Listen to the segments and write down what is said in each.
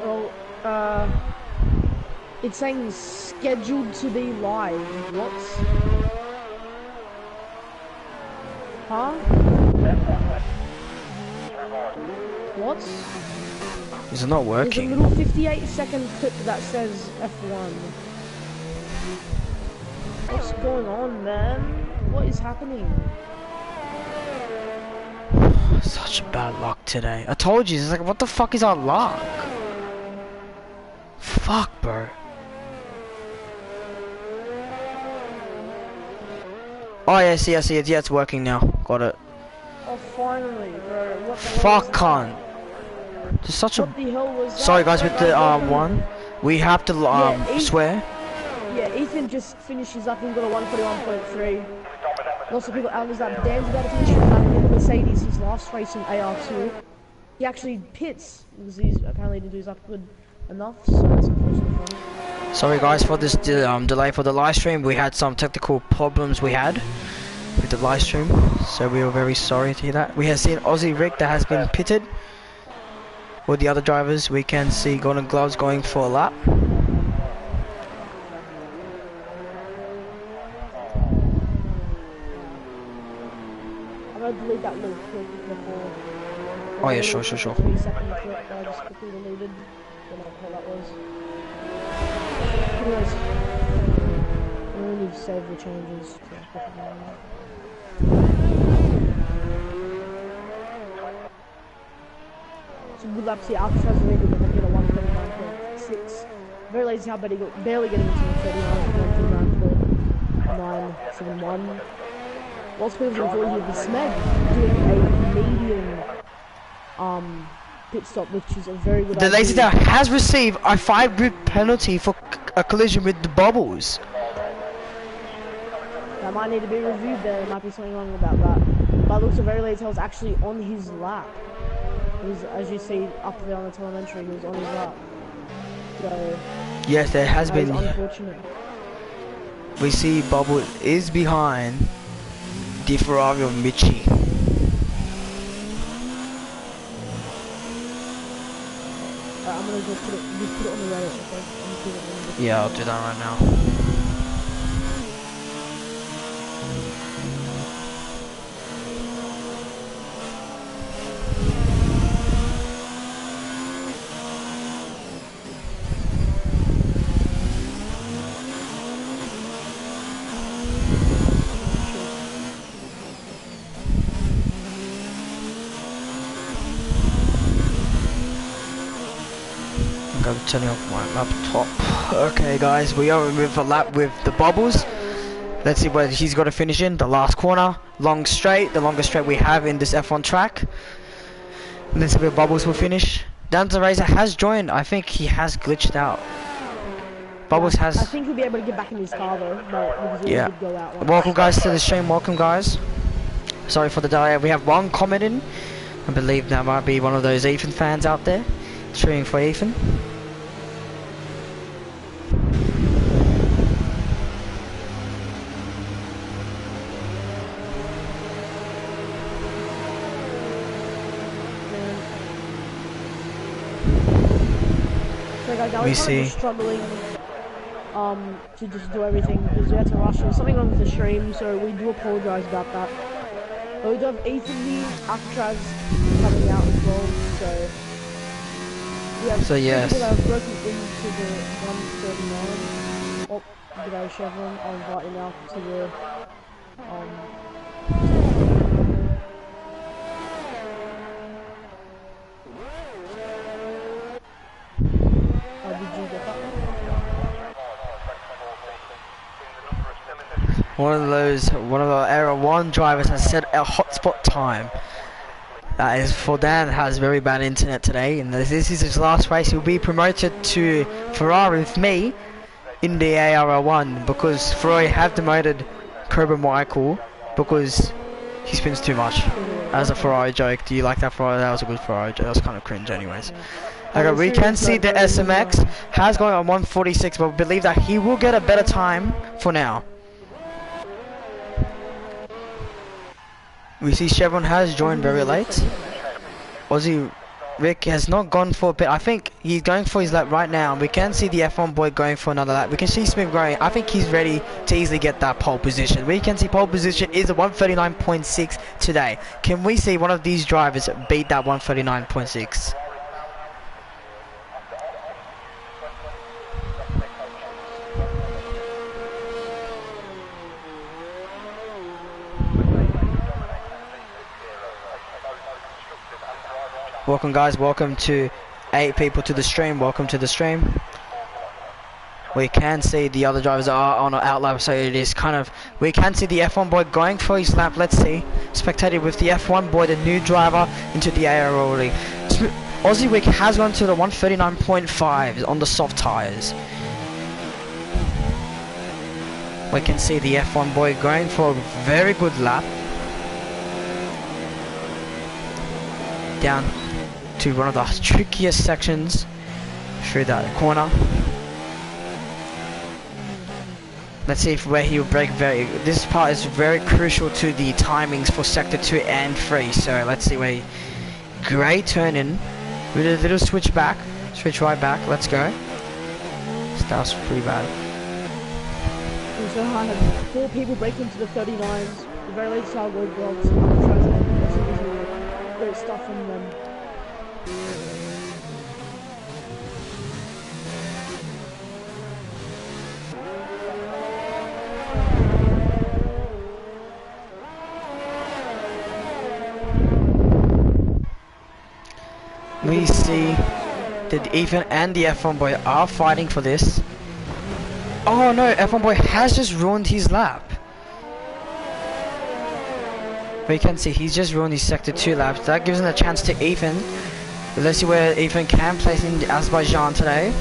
Well, it's saying scheduled to be live. What? Huh? What? Is it not working? There's a little 58-second clip that says F1. What's going on, man? What is happening? Such bad luck today. I told you, it's like, what the fuck is our luck? Fuck, bro. Oh, yeah, I see it. Yeah, it's working now. Got it. Oh, finally, bro. What the Fuck, cunt. Just such a... What the hell was that? Sorry, guys, with the, one. We have to, swear. Yeah, Ethan just finishes up and got a 141.3. Lots of people, Dan's about to finish in the Mercedes, his last race in AR2. He actually pits, because he's apparently didn't do his up good enough, so it's unfortunate for him. Sorry guys for this delay for the live stream. We had some technical problems we had with the live stream, so we were very sorry to hear that. We have seen Aussie Rick that has been pitted. With the other drivers, we can see Golden Gloves going for a lap. I'm gonna delete that little clip before. Oh yeah, sure. 3-second clip that I just quickly deleted. Don't know what that was. Anyways, I really need to save the changes. So good luck to the Alcatraz leader when they get a 139.6. Very lazy how barely getting into the 39.971. Lots of people have avoided the Smeg doing a medium pit stop, which is a very good idea. The lazy that has received a 5-grid penalty for a collision with the bubbles. That might need to be reviewed there might be something wrong about that. But it looks like very late tail's actually on his lap. He's, as you see up there on the telemetry, he was on his lap. So yes, there has been. Unfortunate. We see Bubble is behind the Ferrari of Michi. I'm gonna just put it on the Reddit, okay? Yeah, I'll do that right now. I'm turning off my laptop. Okay guys, we are with a lap with the Bubbles. Let's see where he's got to finish in. The last corner, long straight, the longest straight we have in this F1 track. Let's see where Bubbles will finish. Danza Razor has joined. I think he has glitched out. Bubbles has... I think he'll be able to get back in his car though, because he did go out once. Welcome guys to the stream, welcome guys. Sorry for the delay, we have one comment in. I believe that might be one of those Ethan fans out there. Cheering for Ethan. We see struggling to just do everything because we had to rush. There was something wrong with the stream, so we do apologise about that. But we do have Ethan the Alcatraz coming out as well, so we have yes. people that have broken into the 139. Oh, g'day Chevron, I'll invite you now to the one of our ARL1 drivers has set a hotspot time. That is for Dan, has very bad internet today, and this is his last race. He'll be promoted to Ferrari with me in the ARL1 because Ferrari have demoted Cobra Michael because he spins too much. As a Ferrari joke, do you like that Ferrari? That was a good Ferrari joke. That was kind of cringe anyways. Okay, we can see the SMX has gone on 146, but we believe that he will get a better time for now. We see Chevron has joined very late. Aussie Rick has not gone for a bit. I think he's going for his lap right now. We can see the F1 boy going for another lap. We can see Smith going. I think he's ready to easily get that pole position. We can see pole position is a 139.6 today. Can we see one of these drivers beat that 139.6? Welcome guys, welcome to 8 people to the stream, welcome to the stream. We can see the other drivers are on an outlap, so it is kind of, we can see the F1 boy going for his lap. Let's see, spectated with the F1 boy, the new driver, into the ARL2. Aussie Wick has gone to the 139.5 on the soft tyres. We can see the F1 boy going for a very good lap. Down to one of the trickiest sections through that corner. Let's see if where he will break this part is very crucial to the timings for sector 2 and 3. So let's see where great turn in with a little switch right back. Let's go. Starts pretty bad. So I had 4 people break into the 39s. The very late style road blocks. Great stuff from them. We see that Ethan and the F1 boy are fighting for this. Oh no, F1 boy has just ruined his lap. We can see he's just ruined his sector 2 laps. That gives him a chance to Ethan. Let's see where Ethan can place in Azerbaijan today.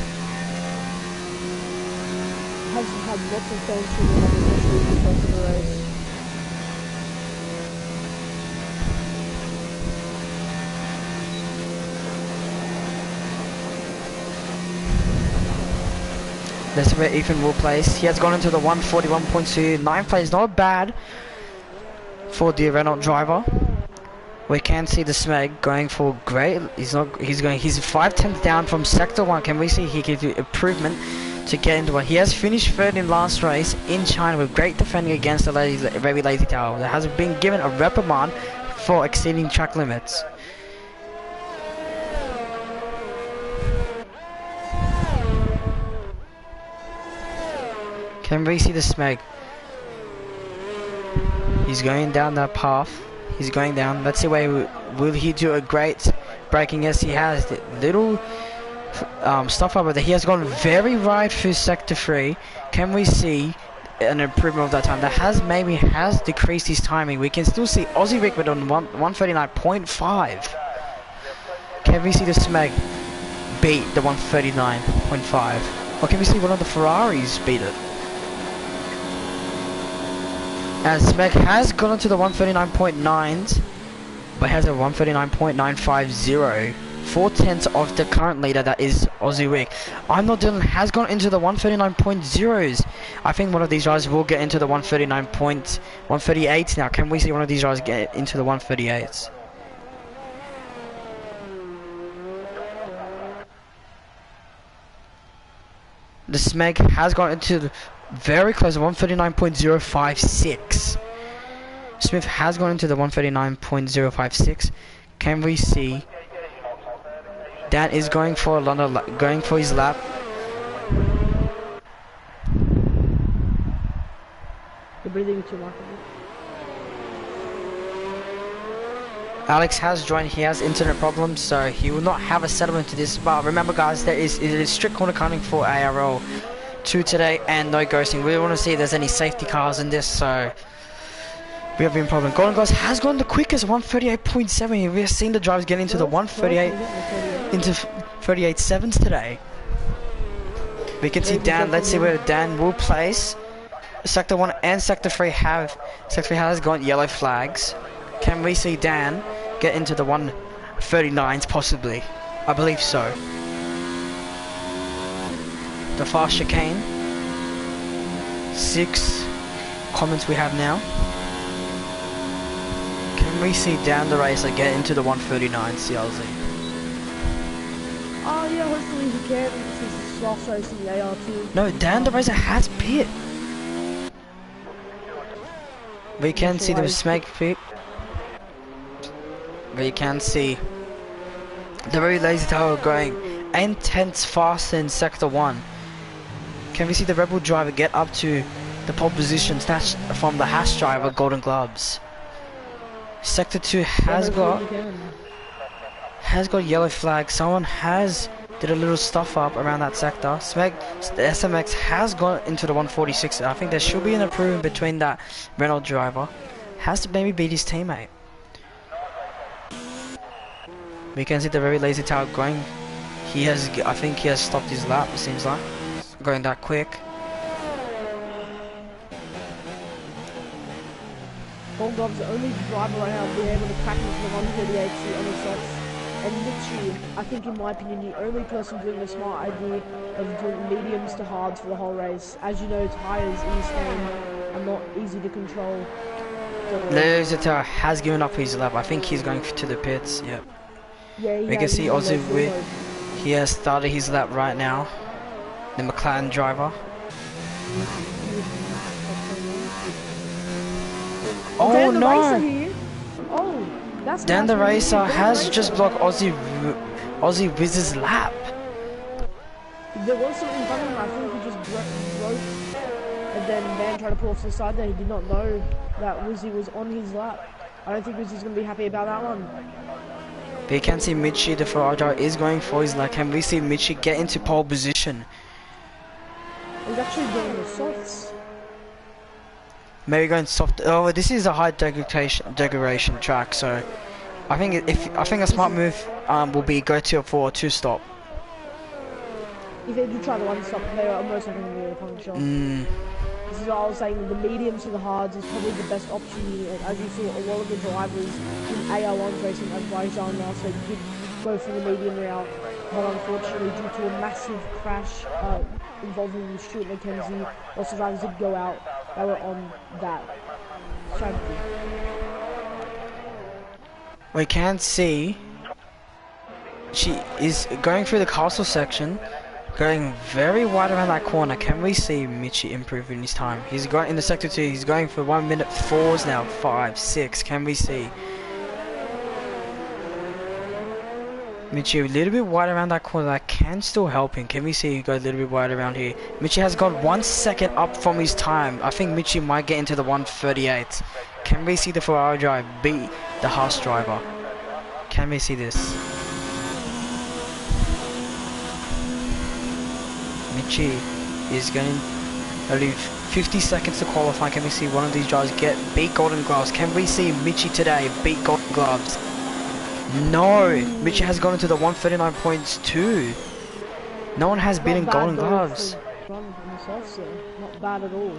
Has had lots of fans in the race. That's where Ethan will place. He has gone into the 141.2. 9th place, not bad for the Renault driver. We can see the Smeg going for great. He's 5/10 down from sector 1. Can we see he can do improvement to get into one? He has finished 3rd in last race in China with great defending against the very lazy tower that has been given a reprimand for exceeding track limits. Can we see the Smeg? He's going down that path. He's going down. Let's see where will he do a great braking. Yes, he has the little stuff over there. He has gone very right through sector 3. Can we see an improvement of that time? That has decreased his timing. We can still see Aussie Rick on 139.5. Can we see the Smeg beat the 139.5? Or can we see one of the Ferraris beat it? As Smeg has gone into the 139.9s, but has a 139.950. 4/10 of the current leader, that is Aussie Wick. I'm Not Dylan has gone into the 139.0s. I think one of these drivers will get into the 138s now. Can we see one of these drivers get into the 138s? The Smeg has gone into the very close to 139.056. Smith has gone into the 139.056. Can we see Dan is going for his lap? You're breathing too much. Alex has joined. He has internet problems, so he will not have a settlement to this. But remember, guys, it is strict corner counting for ARL2 today, and no ghosting. We want to see if there's any safety cars in this, so we have been problem. Golden Glass has gone the quickest, 138.7. We have seen the drivers get into the 138 into 38.7s today. We can see Dan. Let's see where Dan will place. Sector 1 and Sector 3 has gone yellow flags. Can we see Dan get into the 139s possibly? I believe so. The fast chicane. 6 comments we have now. Can we see Dan the racer get into the 139 CLZ? Oh yeah, hopefully he can since it's his last race in the AR2. No, Dan the Racer has pit. We can see the smack pit. We can see the very lazy tower going 8 tenths faster in sector 1. Can we see the Rebel driver get up to the pole position snatched from the Haas driver Golden Gloves? Sector 2 has got yellow flag. Someone has did a little stuff up around that sector. The SMX has gone into the 146. I think there should be an improvement between that Renault driver. Has to maybe beat his teammate. We can see the very lazy tower going. I think he has stopped his lap, it seems like. Going that quick. Golden Gloves the only driver right now being able to crack into the 138 seat on his softs. And literally, I think in my opinion, the only person doing the smart idea of doing mediums to hards for the whole race. As you know, tyres in this game are not easy to control. Lazy tower has given up his lap. I think he's going to the pits. Yep. Yeah, we can see Ozzy he has started his lap right now. The McLaren driver. Oh no! Oh, that's Dan the Racer has just blocked Ozzy Wiz's lap. There was something in front of him. I think he just broke, and then Van tried to pull off to the side there. He did not know that Wizzy was on his lap. I don't think Wizzy's going to be happy about that one. But you can see Mitchie, the Ferrari driver, is going for his lap. Can we see Mitchie get into pole position? He's actually doing the softs. Maybe going soft. Oh, this is a high degradation track, so I think a smart move will be go to for a 2-stop. If they do try the 1-stop, they are almost not going to be a puncture. This is what I was saying. The mediums to the hards is probably the best option. And as you saw, a lot of the drivers in AR1 racing Azerbaijan last week did go for the medium route, but unfortunately, due to a massive crash involving Stuart McKenzie, lots of drivers did go out. They were on that strategy. We can see she is going through the castle section, going very wide around that corner. Can we see Mitchie improving his time? He's going in the sector 2. He's going for 1 minute 4s now. 5, 6. Can we see Mitchie a little bit wide around that corner? That can still help him. Can we see he go a little bit wide around here? Mitchie has got 1 second up from his time. I think Mitchie might get into the 138. Can we see the Ferrari driver beat the Haas driver? Can we see this? Mitchie is going to leave 50 seconds to qualify. Can we see one of these drivers beat Golden Gloves? Can we see Mitchie today beat Golden Gloves? No, Mitchie has gone into the 139 points too. No one has beaten Golden Gloves. Not bad at all.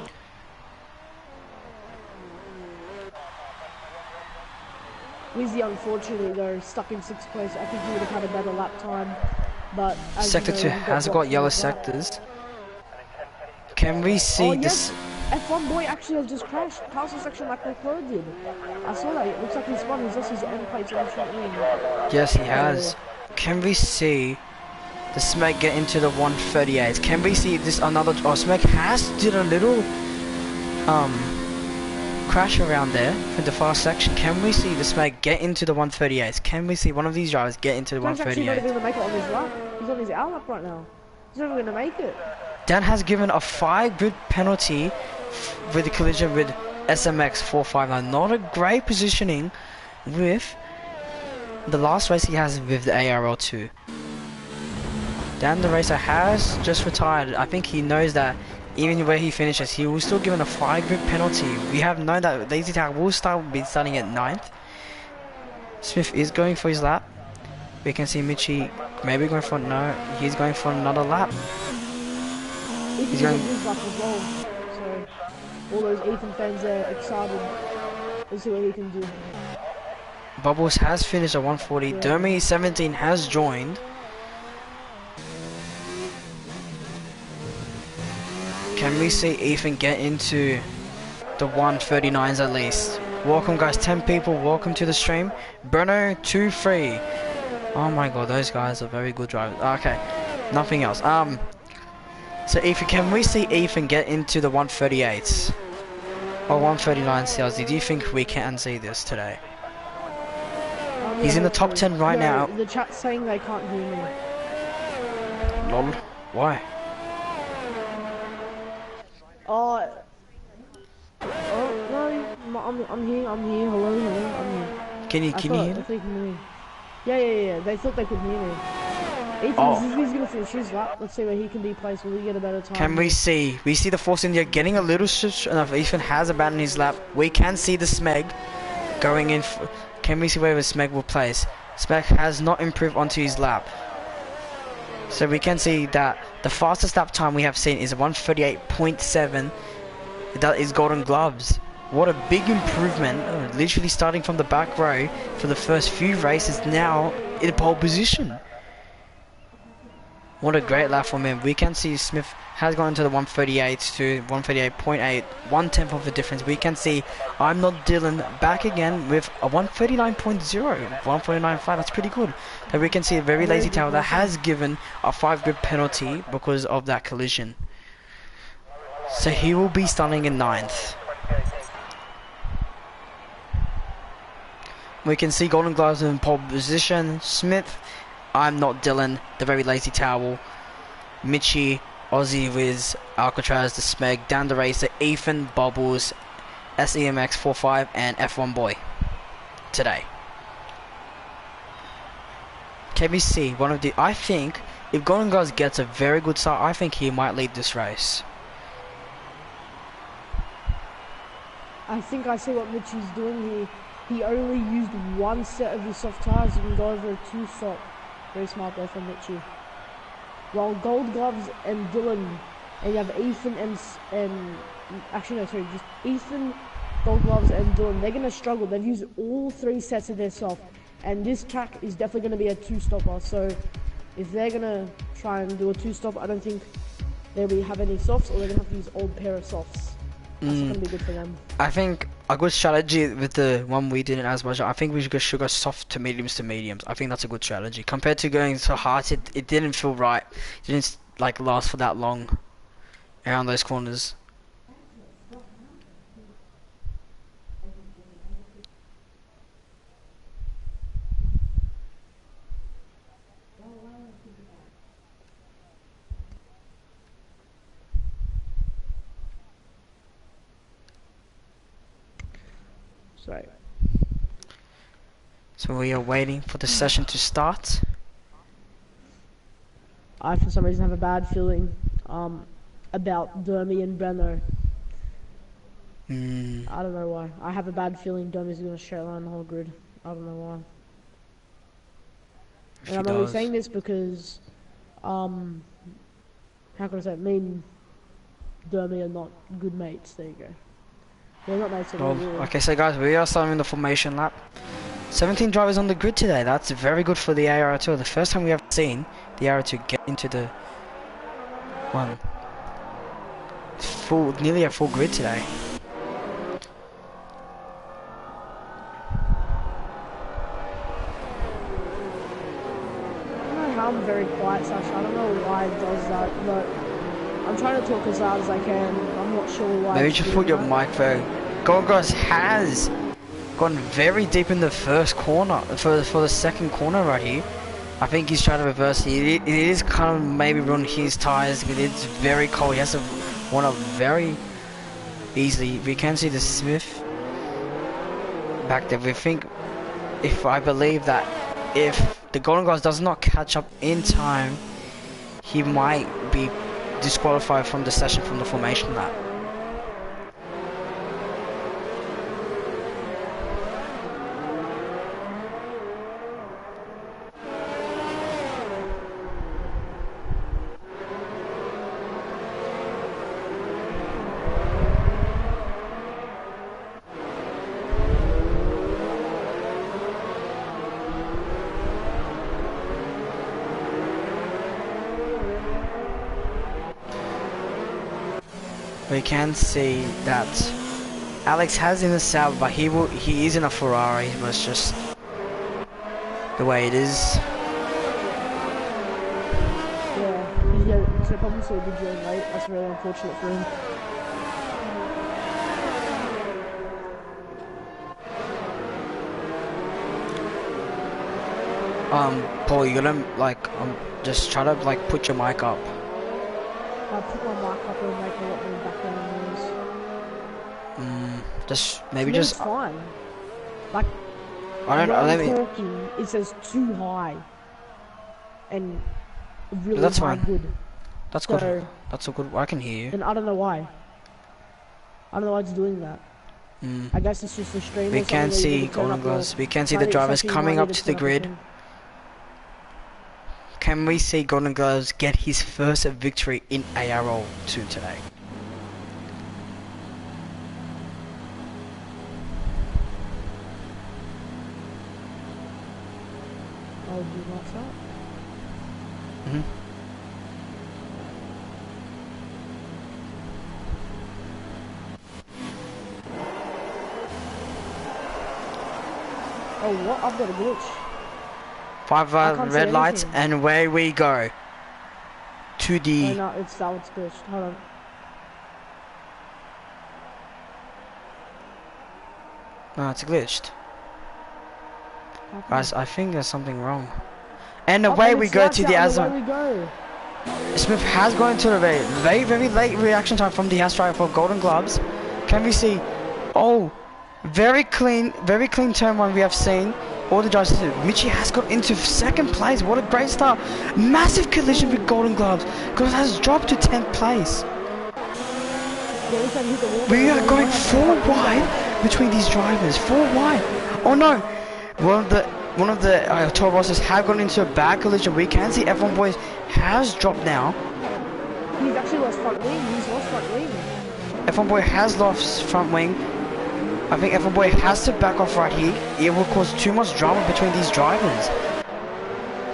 Wizzy, unfortunately, though, stuck in 6th place. I think he would have had a better lap time. But sector 2 has got yellow sectors. Can we see this? F1 boy actually has just crashed. Castle section like Leclerc did. I saw that. It looks like he's spun. He's lost his end plates on the front wing. Yes, he has. Can we see the Smack get into the 138? Can we see this another? Oh, Smack has did a little crash around there for the fast section. Can we see the Smack get into the 138? Can we see one of these drivers get into the 138? He's actually not going to make it on his lap. He's on his out lap right now. He's not going to make it. Dan has given a 5-grid penalty with the collision with SMX 459. Not a great positioning with the last race he has with the ARL2. Dan the Racer has just retired. I think he knows that even where he finishes, he will still given a 5-grid penalty. We have known that Lazy Tag will be starting at 9th. Smith is going for his lap. We can see Mitchie maybe going for he's going for another lap. He's going his lap as well. So all those Ethan fans there excited. Let's see what he can do. Bubbles has finished at 140. Yeah. Dermy 17 has joined. Can we see Ethan get into the 139s at least? Welcome guys, 10 people, welcome to the stream. Bruno 23. Oh my god, those guys are very good drivers. Okay, nothing else. So Ethan, can we see Ethan get into the 138s or 139 CLZ? Do you think we can see this today? He's in the top 10 right now. The chat's saying they can't hear me. Lol. Why? Oh no, I'm here. Hello, I'm here. Can you hear me? Yeah. They thought they could hear me. Ethan, he's gonna finish his lap. Let's see where he can be placed. Will he get a better time? Can we see? We see the Force India getting a little switch, and if Ethan has abandoned his lap, we can see the Smeg going in. Can we see where the Smeg will place? Smeg has not improved onto his lap. So we can see that the fastest lap time we have seen is 138.7. That is Golden Gloves. What a big improvement. Literally starting from the back row for the first few races, now in pole position. What a great lap from him. We can see Smith has gone into the 138 to 138.8, 1/10 of the difference. We can see I'm Not Dylan back again with a 139.0, 149.5. That's pretty good. Then we can see a very lazy tower that has given a 5 grid penalty because of that collision. So he will be starting in 9th. We can see Golden Gloves in pole position. Smith, I'm Not Dylan, the very lazy towel. Mitchie, Aussie Wiz, Alcatraz, the Smeg, down the racer, Ethan, Bubbles, SEMX 45, and F1 Boy today. KBC, one of the. I think if Golden Gloves gets a very good start, I think he might lead this race. I think I see what Mitchie's doing here. He only used one set of his soft tires. You can go over a 2-stop. Very smart there from Mitchie. While Gold Gloves and Dylan, and you have Ethan and actually no, sorry, just Ethan, Gold Gloves and Dylan. They're gonna struggle. They've used all 3 sets of their soft, and this track is definitely gonna be a 2-stopper. So if they're gonna try and do a 2-stop, I don't think they'll have any softs, or they're gonna have to use old pair of softs. That's not gonna be good for them. I think a good strategy with the one we did in Azerbaijan, I think we should go soft to mediums. I think that's a good strategy. Compared to going so hard, it didn't feel right. It didn't like last for that long around those corners. So we are waiting for the session to start. I, for some reason, have a bad feeling about Dermy and Breno. I don't know why. I have a bad feeling Dermy's going to straight line the whole grid. I don't know why. And I'm only saying this because, how can I say it? Me and Dermy are not good mates. There you go. They're not mates at all. Okay, so guys, we are starting the formation lap. 17 drivers on the grid today. That's very good for the ARL2. The first time we have seen the ARL2 get into the nearly a full grid today. I don't know how I'm very quiet, Sasha. I don't know why it does that, but I'm trying to talk as loud as I can. I'm not sure why. Maybe just put your microphone. Gorgos has gone very deep in the first corner for the second corner right here. I think he's trying to reverse it. It is kind of maybe run his tires, but it's very cold. He has to warm up very easily. We can see the Smith back there. I believe that if the Golden Gloves does not catch up in time, he might be disqualified from the session from the formation lap. We can see that Alex has in the Sauber, but he is in a Ferrari. It was just the way it is. internet problems, so he did join late. That's really unfortunate for him. Paul, you gotta like just try to like put your mic up. I put my mic up and make a lot more background noise. Just maybe I mean, just. it's fine. Like I don't know. when I'm talking, it says too high, and really That's high fine. good. That's So, good. That's so good. I can hear you. and I don't know why. I don't know why it's doing that. I guess it's just the stream. We or can something where you see need to turn golden up your gloves. We can see the planning drivers section, you coming might up need to the turn up grid. thing. Can we see golden gloves get his first victory in ARL2 today? Oh, do you like that? Oh, what? I've got a glitch. 5 I can't see red lights, anything. and away we go. To Oh the. no, it's that one's glitched. Hold on. No, it's glitched. How come? Guys, I think there's something wrong. And Oh, away and we it's go lights to the out, and Azer. away we go. Smith has gone into a very late reaction time from the Aest Friday for golden gloves. Can we see? Oh, very clean turn one we have seen. All the drivers. Michi has got into second place. What a great start! Massive collision with golden gloves. Because has dropped to 10th place. We are going 4 wide between these drivers. 4 wide. Oh no! One of the Toro Rosses have gone into a bad collision. We can see F1 Boys has dropped now. He's actually lost front wing. He's lost front wing. F1 Boy has lost front wing. I think F1 Boy has to back off right here. It will cause too much drama between these drivers.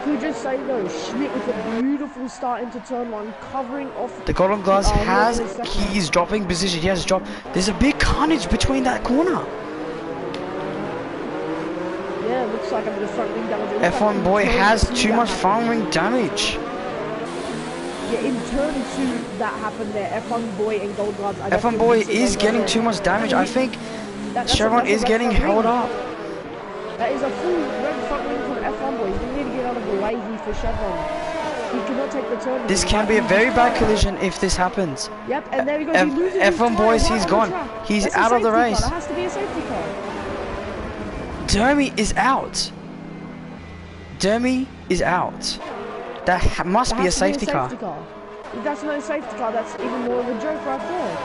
Can we just say though, Schmidt with a beautiful start into turn one, covering off. The golden gloves has, Norris second. he is dropping position. He has dropped. There's a big carnage between that corner. Yeah, it looks like I'm the front wing damage. It looks F1 like Boy in turn has two too that much happened. front wing damage. Yeah, in turn two that happened there. F1 Boy and Gold Gloves. I F1 definitely Boy see is Gold getting Gloves too there. much damage. I think Chevron that's a is red getting front held wing. up. That is a full red front wing from F1 Boy. You need to get out of the way here for Chevron. He cannot take the turn. This can be a very bad collision if this happens. Yep, and there he goes. He loses his F1 tire Boys, right he's on gone. the track. He's That's a out of the safety race. car. That has to be a safety car. Dermy is out. Dermy is out. That must be a safety car. If that's no safety car, that's even more of a joke right there.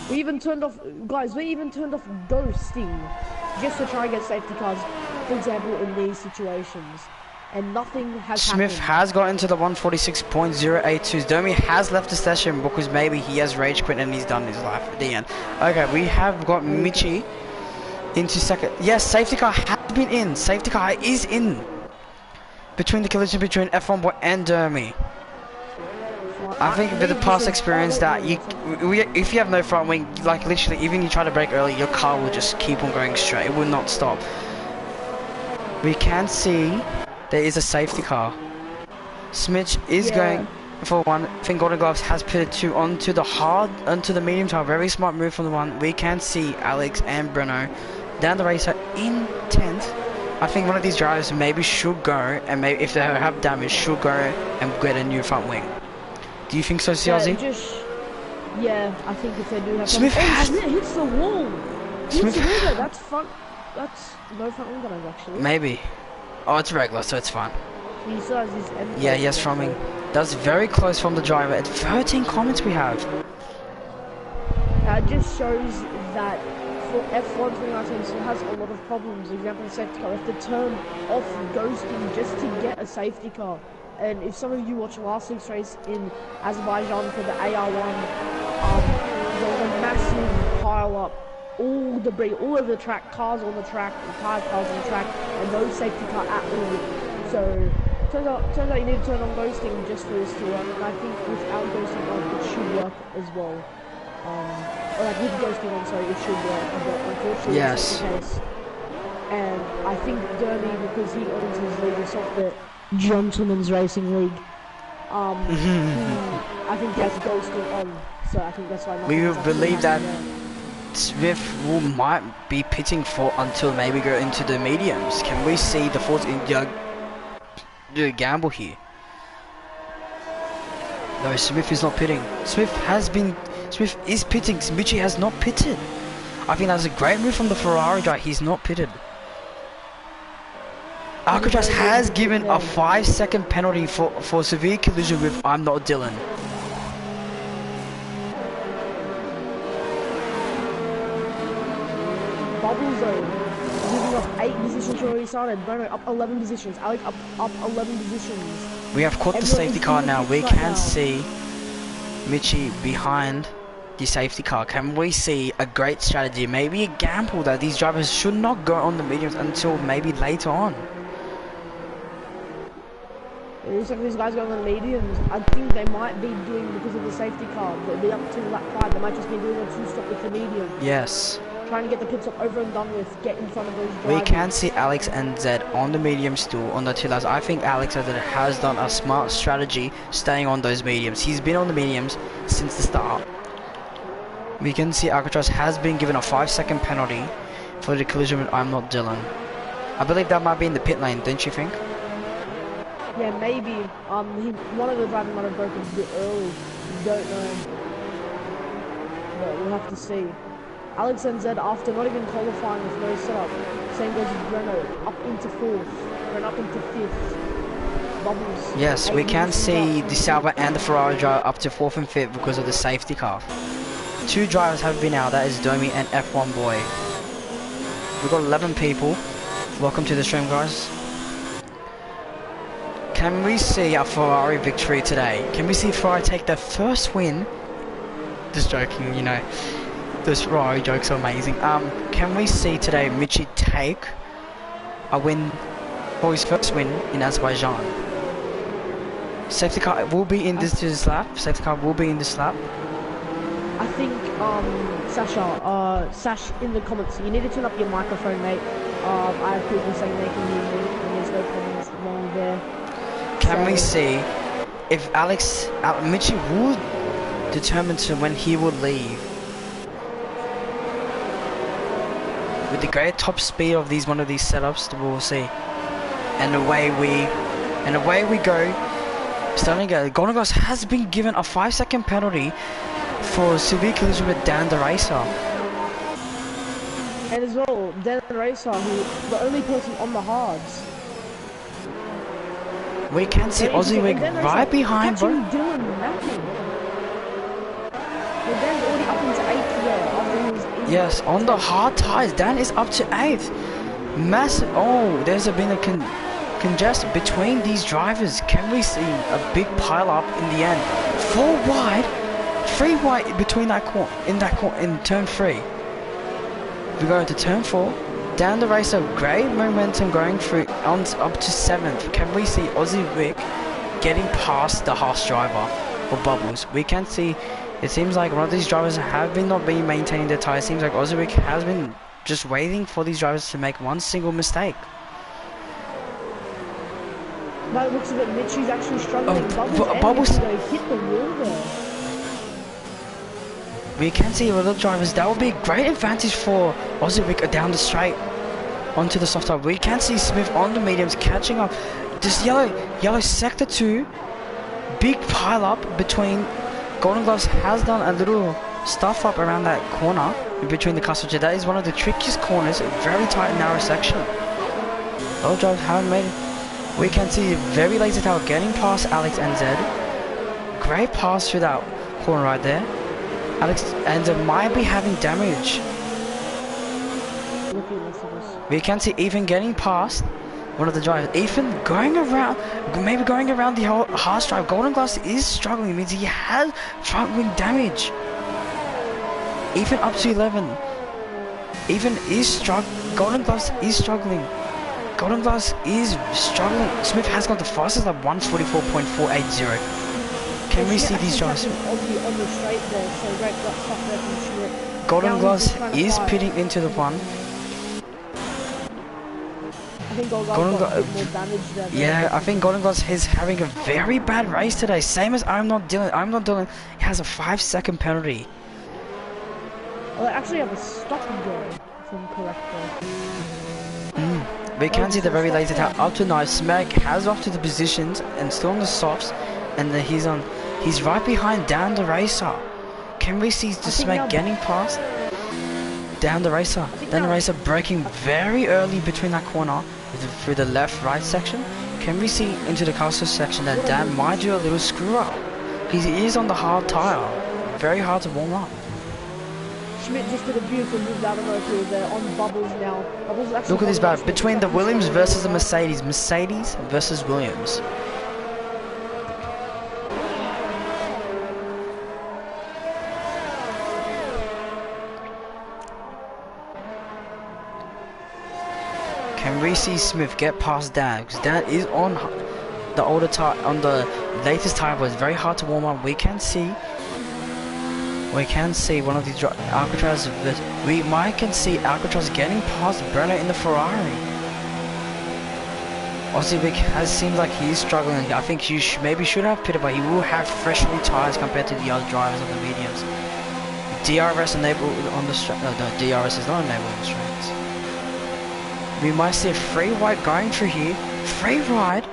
We even turned off, guys, we even turned off ghosting just to try and get safety cars, for example, in these situations. And nothing has Smith happened. has got into the 146.082. Dermy has left the session because maybe he has rage quit and he's done his life at the end. Okay, we have got Michi into second. Yes, safety car has been in. Safety car is in. Between the collision between F1 Boy and Dermy. I think with the past experience that if you have no front wing, like literally, even you try to brake early, your car will just keep on going straight. It will not stop. We can see there is a safety car. Smitch is going for one. I think Golden Gloves has put it onto the medium tire. Very smart move from the one. We can see Alex and Bruno down the racer in 10th. I think one of these drivers maybe should go, and maybe if they have damage, should go and get a new front wing. Do you think so, CRZ? Yeah, I think if they do have Smith has... Smith hits the wall. Smith... That's no front wing damage actually. Maybe. Oh, it's regular, so it's fine. He still has his end. Yeah, yes, front wing. That's very close from the driver. At 13 comments we have. It just shows that for F1 2019 still has a lot of problems. Example, safety car. They have to turn off ghosting just to get a safety car. And if some of you watched last week's race in Azerbaijan for the AR1, there was a massive pile up, all debris, all over the track, cars on the track, cars on the track, and no safety car at all. So turns out you need to turn on ghosting just for this to work. And I think without ghosting on, it should work as well. Or like with ghosting on, sorry, it should work. But unfortunately, yes. That's not the case. And I think Derby, because he owns his league, it's not the Gentleman's Racing League. I think he has gold still on, so I think that's why. We nothing's actually believe that happening Smith might be pitting for until maybe go into the mediums. Can we see the fourth do a gamble here? No, Smith is not pitting. Smith is pitting. Michi has not pitted. I think that's a great move from the Ferrari driver. He's not pitted. Alcatraz has given a 5-second penalty for severe collision with I'm Not Dylan. Bubbles though, moving up 8 positions already started. Bruno up 11 positions. Alex up 11 positions. We have caught the safety car now. We can see Michi behind the safety car. Can we see a great strategy? Maybe a gamble that these drivers should not go on the mediums until maybe later on. It looks like these guys going on the mediums. I think they might be doing, because of the safety car, they'll be up to lap 5. They might just be doing a 2-stop with the medium. Yes. Trying to get the pit stop over and done with, get in front of those drivers. We can see Alex and Zed on the medium still on the 2 laps. I think Alex and Zed has done a smart strategy staying on those mediums. He's been on the mediums since the start. We can see Alcatraz has been given a 5-second penalty for the collision with I'm Not Dylan. I believe that might be in the pit lane, don't you think? Yeah, maybe. One of the drivers might have broken a bit early. We don't know. But we'll have to see. Alex and Zed, after not even qualifying with no setup, same goes with Renault, up into 4th, Renault up into 5th. Bubbles. Yes, we can see the Sauber and the Ferrari driver up to 4th and 5th because of the safety car. 2 drivers have been out, that is Domi and F1 Boy. We've got 11 people. Welcome to the stream, guys. Can we see a Ferrari victory today? Can we see Ferrari take their first win? Just joking, you know. Those Ferrari jokes are amazing. Can we see today Michi take a win for his first win in Azerbaijan? Safety car will be in this lap. Safety car will be in this lap. I think, Sash, in the comments, you need to turn up your microphone, mate. I have people saying they can hear me, and there's no comments wrong there. Can we see if Michi will determine to when he will leave? With the great top speed of one of these setups, we'll see. And away we go. Starting again. Golden Glass has been given a 5-second penalty for severe collision with Dan the Racer. And as well, Dan the Racer, who the only person on the hards. We can see Aussie Wig right behind, bro. Dylan napping. Well, Dan's already up into 8th there after he was. Yes, on the hard tires, Dan is up to 8th. Massive. Oh, there's been a congestion between these drivers. Can we see a big pile up in the end? 4 wide, 3 wide between that corner, in turn 3. We go into turn 4. Dan the Racer, great momentum going through on up to 7th. Can we see Aussie Wick getting past the Haas driver for Bubbles? We can see, it seems like one of these drivers have not been maintaining their tires. Seems like Aussie Wick has been just waiting for these drivers to make one single mistake. By the looks of it, Michi's actually struggling. Bubbles hit the wall there. We can see with the drivers, that would be a great advantage for Ozzy down the straight onto the soft top. We can see Smith on the mediums catching up. This yellow sector 2, big pile up between. Golden Gloves has done a little stuff up around that corner in between the cluster. That is one of the trickiest corners, a very tight and narrow section. All drivers haven't made it. We can see very lazy tower getting past Alex and Zed. Great pass through that corner right there. Alex and Zed might be having damage. We can see Ethan getting past one of the drivers. Ethan going around, maybe going around the whole Haas drive. Golden Glass is struggling. It means he has front wing damage. Ethan up to 11. Ethan is struggling. Golden Glass is struggling. Golden Glass is struggling. Smith has got the fastest lap, 144.480. Can we see these drivers? Golden Glass is pitting into the one. I think Golden Golden got a God, bit more damage there. yeah, I think Golden Gods is having a very bad race today. Same as I'm Not Dylan. He has a 5-second penalty. Well, they actually have a stop and go, if I'm correct though. We can see the very late attack up to now. Smack has off to the positions and still on the softs, and he's right behind down the racer. Can we see the Smack getting past down the racer? Then the racer braking very early between that corner through the left-right section. Can we see into the castle section that Dan might do a little screw up? He is on the hard tire, very hard to warm up. Schmidt just did a beautiful move down the road through there on Bubbles now. Bubbles actually Look at this battle between the Williams versus the Mercedes. Mercedes versus Williams. Can we see Smith get past Dan? Because Dan is on the older tire, on the latest tire, but it's very hard to warm up. We can see one of these Alcatraz. We can see Alcatraz getting past Brenner in the Ferrari. Ozzyvic seems like he's struggling. I think he maybe should have pitted, but he will have fresh new tires compared to the other drivers on the mediums. DRS enabled on the straight. No, DRS is not enabled on the straights. We might see a free ride going through here. Free ride.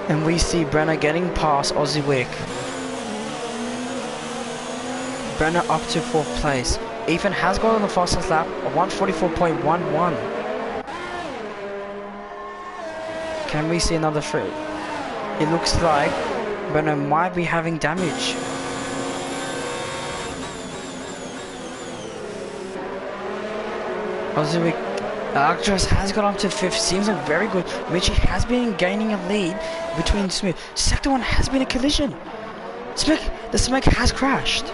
And we see Brenner getting past Ozzywick. Brenner up to 4th place. Ethan has got on the fastest lap, a 144.11. Can we see another free? It looks like Brenner might be having damage. Ozzywick, Alcatraz has got up to 5th, seems like very good. Richie has been gaining a lead between Smith. Sector 1 has been a collision. The Smack has crashed.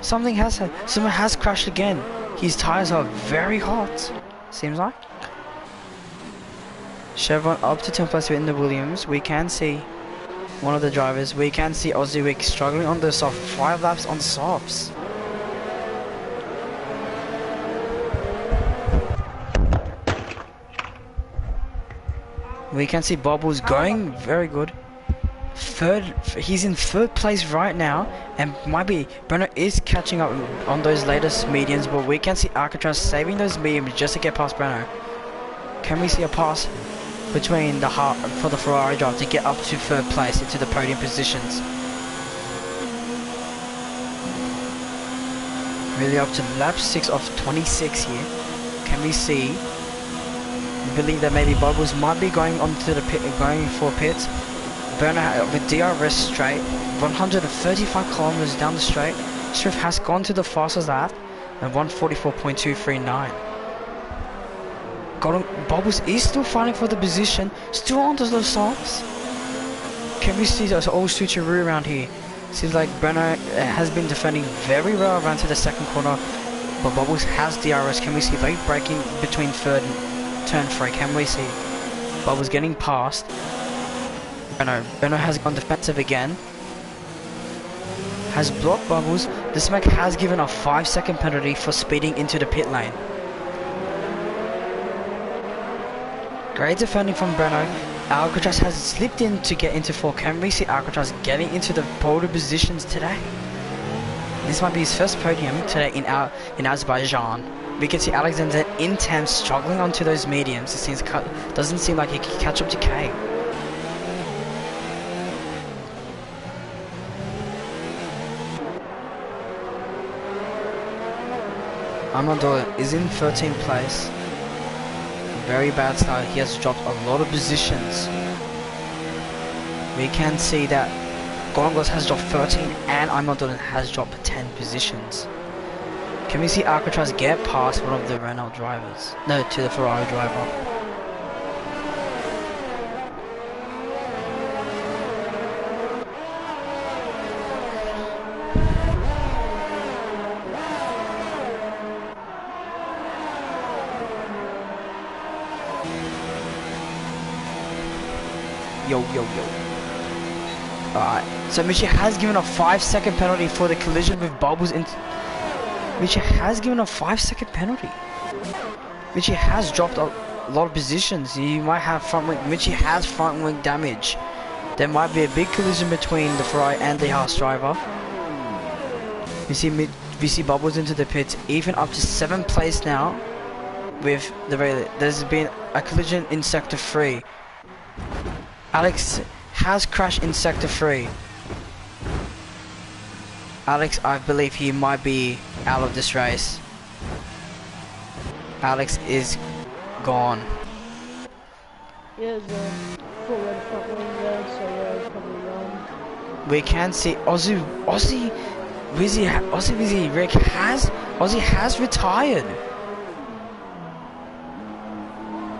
Someone has crashed again. His tires are very hot, seems like. Chevron up to 10th place in the Williams. We can see one of the drivers. We can see Ozzywick struggling on the soft. 5 laps on softs. We can see Bubbles going very good. He's in 3rd place right now, and maybe Brenner is catching up on those latest mediums, but we can see Alcatraz saving those mediums just to get past Brenner. Can we see a pass between for the Ferrari drive to get up to 3rd place into the podium positions? Really up to lap 6 of 26 here. Can we see? We believe that maybe Bubbles might be going onto the pit, going for pits. Brenner with DRS straight, 135 kilometers down the straight. Smith has gone to the fastest lap and 144.239. Bubbles is still fighting for the position, still on the softs. Can we see those all switcheroo around here? Seems like Brenner has been defending very well around to the 2nd corner, but Bubbles has DRS. Can we see late braking between 3rd and turn 3? Can we see Bubbles getting past? Brenner has gone defensive again. Has blocked Bubbles. The Smack has given a 5-second penalty for speeding into the pit lane. Great defending from Brenner. Alcatraz has slipped in to get into 4. Can we see Alcatraz getting into the pole positions today? This might be his first podium today in Azerbaijan. We can see Alexander in 10th struggling onto those mediums. It doesn't seem like he can catch up to K. Amador is in 13th place. Very bad start. He has dropped a lot of positions. We can see that Gorgos has dropped 13 and Amador has dropped 10 positions. Can we see Alcatraz get past one of the Renault drivers? No, to the Ferrari driver. Yo. Alright, so Michi has given a 5-second penalty for the collision with Bubbles in. Michi has given a 5-second penalty. Michi has dropped a lot of positions. He might have front wing. Michi has front wing damage. There might be a big collision between the Ferrari and the Haas driver. We see Bubbles into the pits, even up to 7th place now. With the there's been a collision in sector 3. Alex has crashed in sector 3. Alex, I believe he might be out of this race. Alex is gone. Yeah, there's a full red front wing there, so yeah, it's probably gone. We can see Aussie Rick has retired. I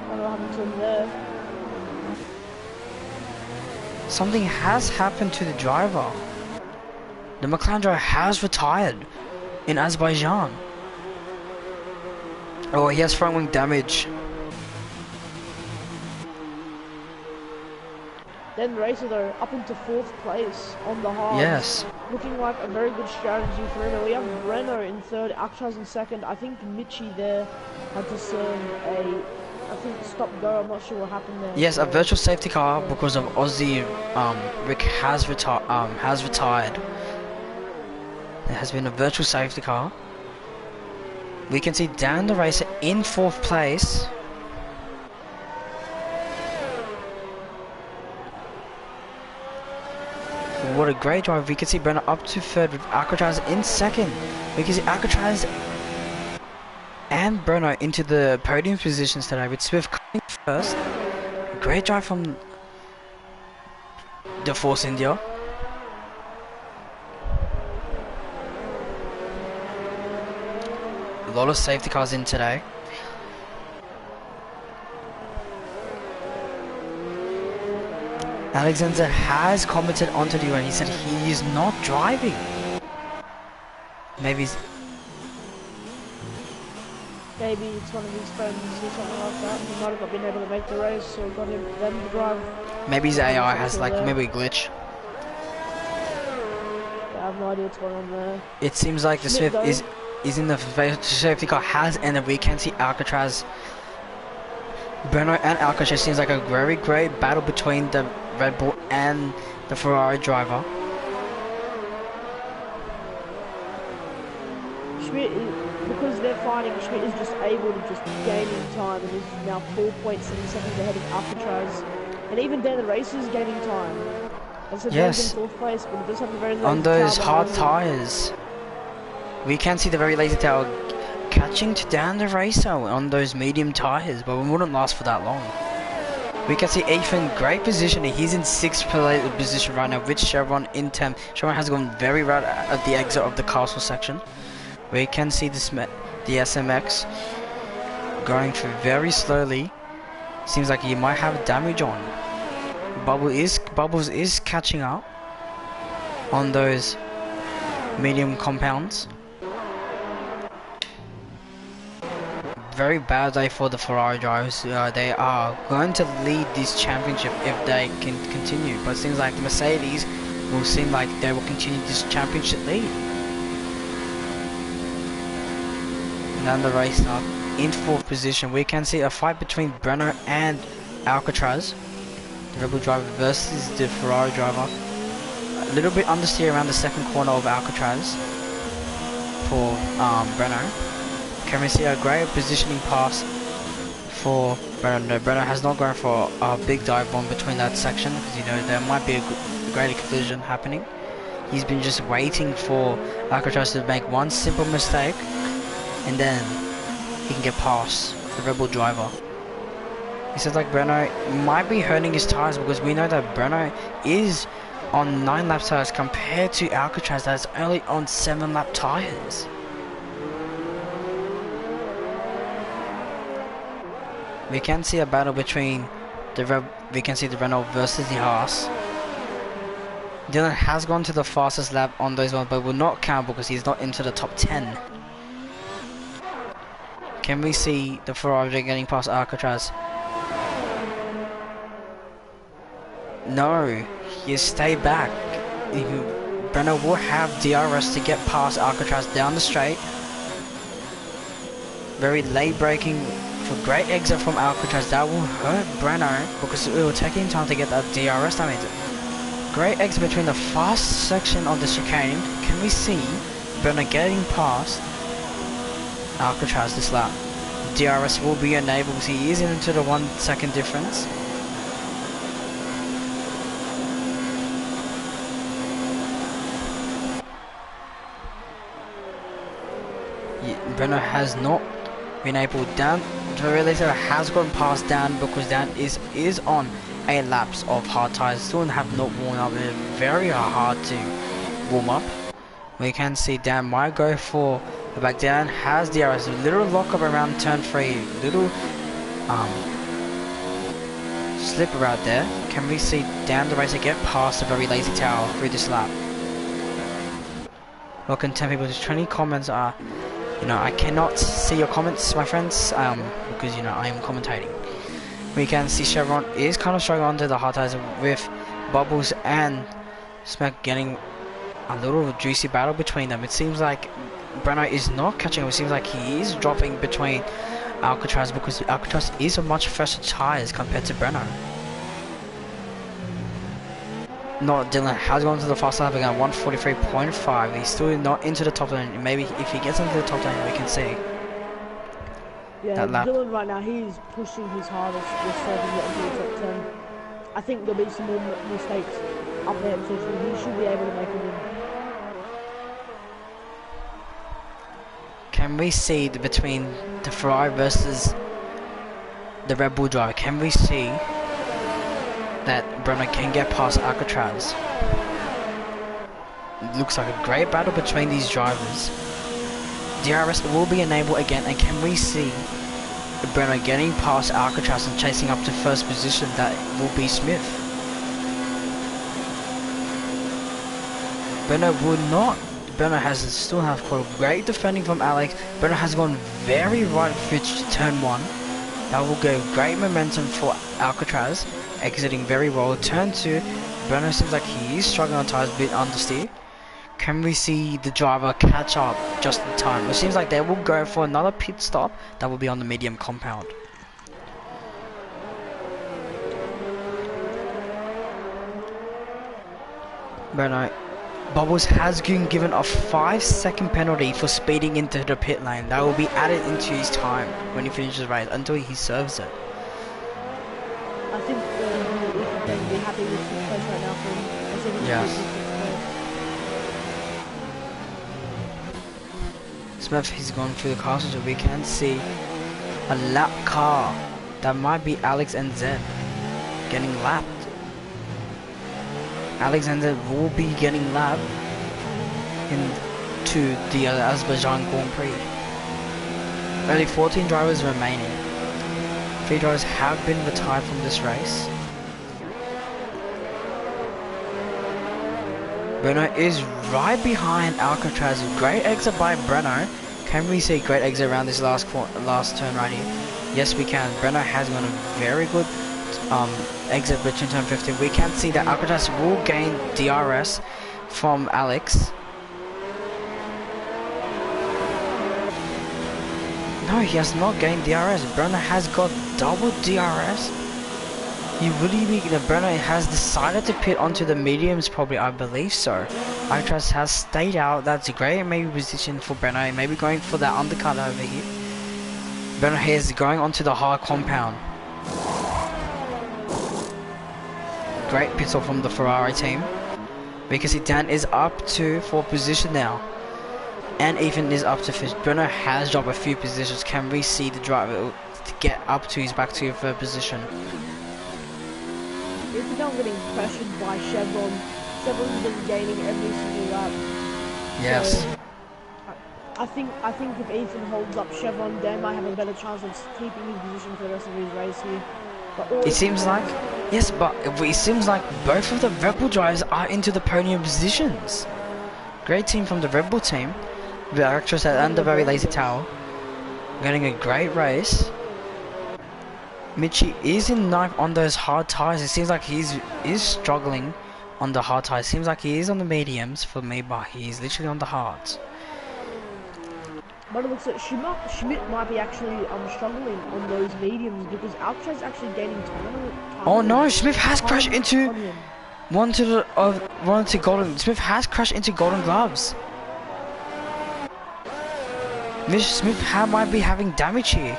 don't know what happened to him there. Something has happened to the driver. The McLaren driver has retired in Azerbaijan. Oh, he has front wing damage. Then Racer though, up into 4th place on the hard. Yes. Looking like a very good strategy for him. We have Renault in 3rd, Alcatraz in 2nd. I think Michi there had to serve a, I think, stop go. I'm not sure what happened there. Yes, a virtual safety car because of Aussie Rick has retired. There has been a virtual safety car. We can see Dan the Racer in 4th place. What a great drive. We can see Brenner up to 3rd with Alcatraz in 2nd. We can see Alcatraz and Bruno into the podium positions today with Swift coming 1st. Great drive from the Force India. A lot of safety cars in today. Alexander has commented onto the and he said he is not driving. Maybe it's one of his friends or something like that. He might have not been able to make the race, so got them to drive. Maybe his AI has like maybe a glitch. Yeah, I have no idea what's going on there. It seems like the Swift is in the safety car has ended. We can see Alcatraz, Bruno and Alcatraz. Seems like a very great battle between the Red Bull and the Ferrari driver. Schmidt, because they're fighting, Schmidt is just able to just gaining time and is now 4 points and seconds ahead of Alcatraz. And even Dan the Racer is gaining time. As I said, yes. in 4th place, but it does have a very lazy on those tail hard behind tyres. We can see the very lazy tail catching to Dan the Racer on those medium tyres, but we wouldn't last for that long. We can see Ethan, great position. He's in 6th position right now with Chevron in 10th. Chevron has gone very right at the exit of the castle section. We can see the SMX going through very slowly. Seems like he might have damage on. Bubbles is catching up on those medium compounds. Very bad day for the Ferrari drivers. They are going to lead this championship if they can continue, but it seems like Mercedes will seem like they will continue this championship lead. And the race up in 4th position. We can see a fight between Brenner and Alcatraz, the Red Bull driver versus the Ferrari driver. A little bit understeer around the 2nd corner of Alcatraz for Brenner. Can we see a great positioning pass for Brenner? No, Brenner has not gone for a big dive bomb between that section because you know there might be a greater collision happening. He's been just waiting for Alcatraz to make one simple mistake and then he can get past the Red Bull driver. He says like Brenner might be hurting his tires because we know that Brenner is on 9 lap tires compared to Alcatraz that's only on 7 lap tires. We can see a battle between the Renault versus the Haas. Dylan has gone to the fastest lap on those ones, but will not count because he's not into the top 10. Can we see the Ferrari getting past Alcatraz? No, he has stayed back. Brenner will have DRS to get past Alcatraz down the straight. Very late braking for great exit from Alcatraz. That will hurt Brenner because it will take him time to get that DRS damage. Great exit between the fast section of the chicane. Can we see Brenner getting past Alcatraz this lap? DRS will be enabled because he is into the 1 second difference. Brenner has not been able down to realize that has gone past Dan because Dan is on 8 laps of hard tires. Still have not worn up. It's very hard to warm up. We can see Dan might go for the back. Dan has DRS, a little lock up around turn 3, little slip right there. Can we see Dan the racer get past the very lazy tower through this lap? Welcome 10 people. Just 20 comments are, I cannot see your comments, my friends, because I am commentating. We can see Chevron is kind of struggling onto the hard tires with Bubbles and Smack getting a little juicy battle between them. It seems like Brenner is not catching up. It seems like he is dropping between Alcatraz because Alcatraz is a much fresher tires compared to Brenner. Not Dylan has gone to the fast lap again, 143.5. He's still not into the top 10. Maybe if he gets into the top 10, we can see. Yeah, that lap. Dylan right now, he's pushing his hardest just so he can get into the top 10. I think there'll be some more mistakes up there, so he should be able to make a win. Can we see between the Ferrari versus the Red Bull driver? Can we see that Brenner can get past Alcatraz? It looks like a great battle between these drivers. DRS will be enabled again, and can we see Brenner getting past Alcatraz and chasing up to first position? That will be Smith. Brenner has still have quite great defending from Alex. Brenner has gone very right through turn 1. That will go great momentum for Alcatraz, exiting very well. Turn 2, Brenner seems like he is struggling on tires, a bit understeer. Can we see the driver catch up just in time? It seems like they will go for another pit stop that will be on the medium compound. Brenner, Bubbles has been given a 5-second penalty for speeding into the pit lane. That will be added into his time when he finishes the race until he serves it. I think he can be happy with his place right now for him. Yes. Smith has gone through the castle, so we can see a lap car. That might be Alex and Zed getting lapped. Alex and Zed will be getting lapped into the Azerbaijan Grand Prix. Only 14 drivers remaining. 3 drivers have been retired from this race. Brenner is right behind Alcatraz. Great exit by Brenner. Can we see great exit around this last turn right here? Yes, we can. Brenner has gone a very good exit between turn 15. We can see that Alcatraz will gain DRS from Alex. No, he has not gained DRS. Brenner has got double DRS. He really be, Brenner has decided to pit onto the mediums, probably, I believe so. Alcatraz has stayed out. That's a great maybe position for Brenner. Maybe going for that undercut over here. Brenner here is going onto the hard compound. Great pit stop from the Ferrari team. We can see Dan is up to 4th position now. And Ethan is up to 5th. Brenner has dropped a few positions. Can we see the driver to get up to his back to 3rd position? If you're not getting pressured by Chevron, Chevron's been gaining every single lap. Yes. So, I think if Ethan holds up Chevron, Dan might have a better chance of keeping his position for the rest of his race here. But it seems like, yes, but it seems like both of the Red Bull drivers are into the podium positions. Great team from the Red Bull team. The actress and the very lazy tower. Getting a great race. Mitchie is in 9th on those hard tires. It seems like he is struggling on the hard tires. Seems like he is on the mediums for me, but he's literally on the hards. But it looks like Schmidt might be actually struggling on those mediums because Alcatraz actually gaining time. Oh no, Smith has crashed into one to golden. Smith has crashed into golden gloves. Smith might be having damage here.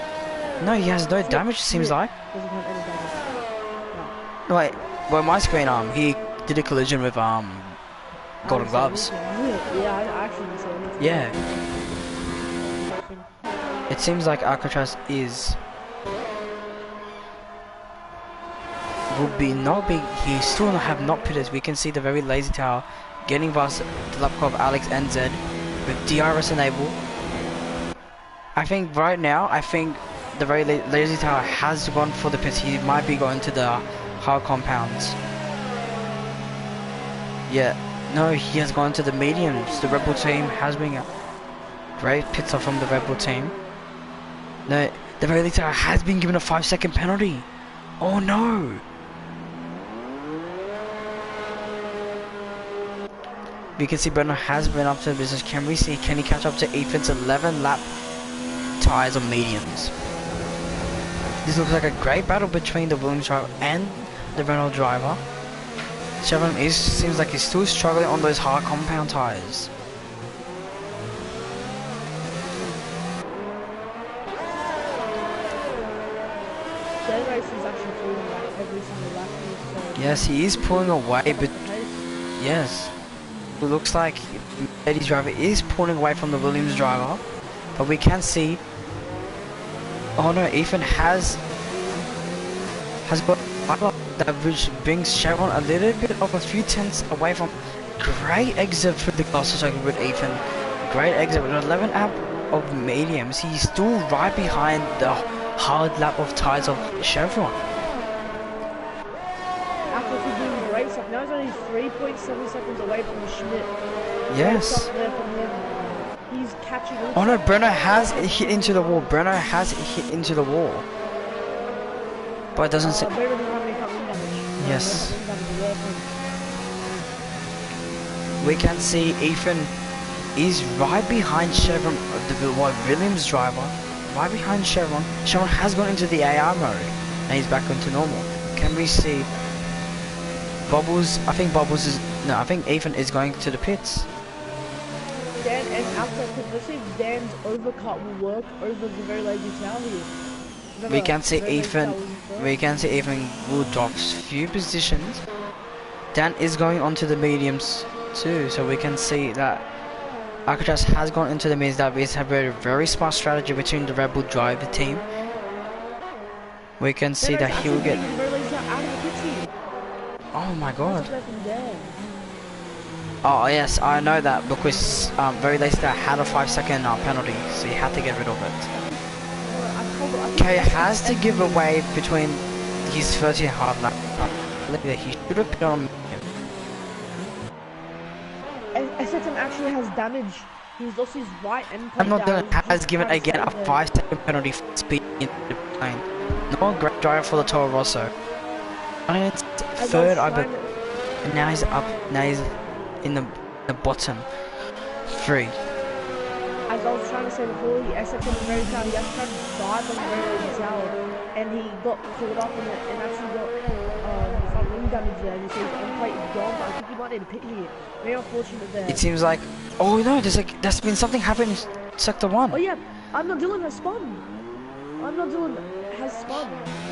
No, he has no damage. Seems like. Doesn't have any damage. No. Wait, well, my screen he did a collision with golden gloves. Yeah, I actually didn't say anything. Yeah. It seems like Alcatraz he still have not pitted. We can see the very lazy tower getting past the lap of Alex NZ with DRS enabled. I think right now, the very lazy tower has gone for the pits. He might be going to the hard compounds. Yeah, no, he has gone to the mediums. The Rebel team has been a great pit stop from the Rebel team. No, the very lazy tower has been given a 5-second penalty. Oh no! We can see Brenner has been up to the business. Can he catch up to Ethan's 11 lap tires on mediums? This looks like a great battle between the Williams driver and the Renault driver. Chevron seems like he's still struggling on those hard compound tires. Yes, he is pulling away, but yes, it looks like Mercedes driver is pulling away from the Williams driver, but we can see. Oh no, Ethan has got that, which brings Chevron a little bit of a few tenths away from. Great exit through the cluster circle with Ethan. Great exit with 11 lap of mediums. He's still right behind the hard lap of tires of Chevron. Now he's only 3.7 seconds away from Schmidt. Yes. There from him. He's catching up. Oh no, Brenner has hit into the wall. But it doesn't seem. Yes. We can see Ethan is right behind Chevron, the Williams driver. Right behind Chevron. Chevron has gone into the AR mode. And he's back into normal. Can we see Bubbles? I think Ethan is going to the pits. Dan and outside pit, let's see if Dan's overcut will work over the very lazy tower here. We can see Ethan will drop a few positions. Dan is going onto the mediums too, so we can see that Alcatraz has gone into the mediums. That is a very smart strategy between the Rebel driver team. We can see that he will get. Oh my god. Oh yes, I know that because very lazy that had a 5-second penalty, so he had to get rid of it. Okay, has to give away between his 30.5 lap. He should have put on. SXM actually has damage. He's lost his right end plate. I'm not doing it. Has given again a 5-second penalty for speed in the plane. No great driver for the Toro Rosso. And it's third, I bet. And now he's up. Now he's in the bottom 3. As I was trying to say before, the SXM is very tough. He has tried to dive on the very lazy tower, and he got caught up in it and actually got front wing damage there. You see his end plate is gone, but I think he might need a pit here. Very unfortunate there. It seems like. Oh no, there's been something happening in sector 1. Oh yeah, I'm not Dylan has spun.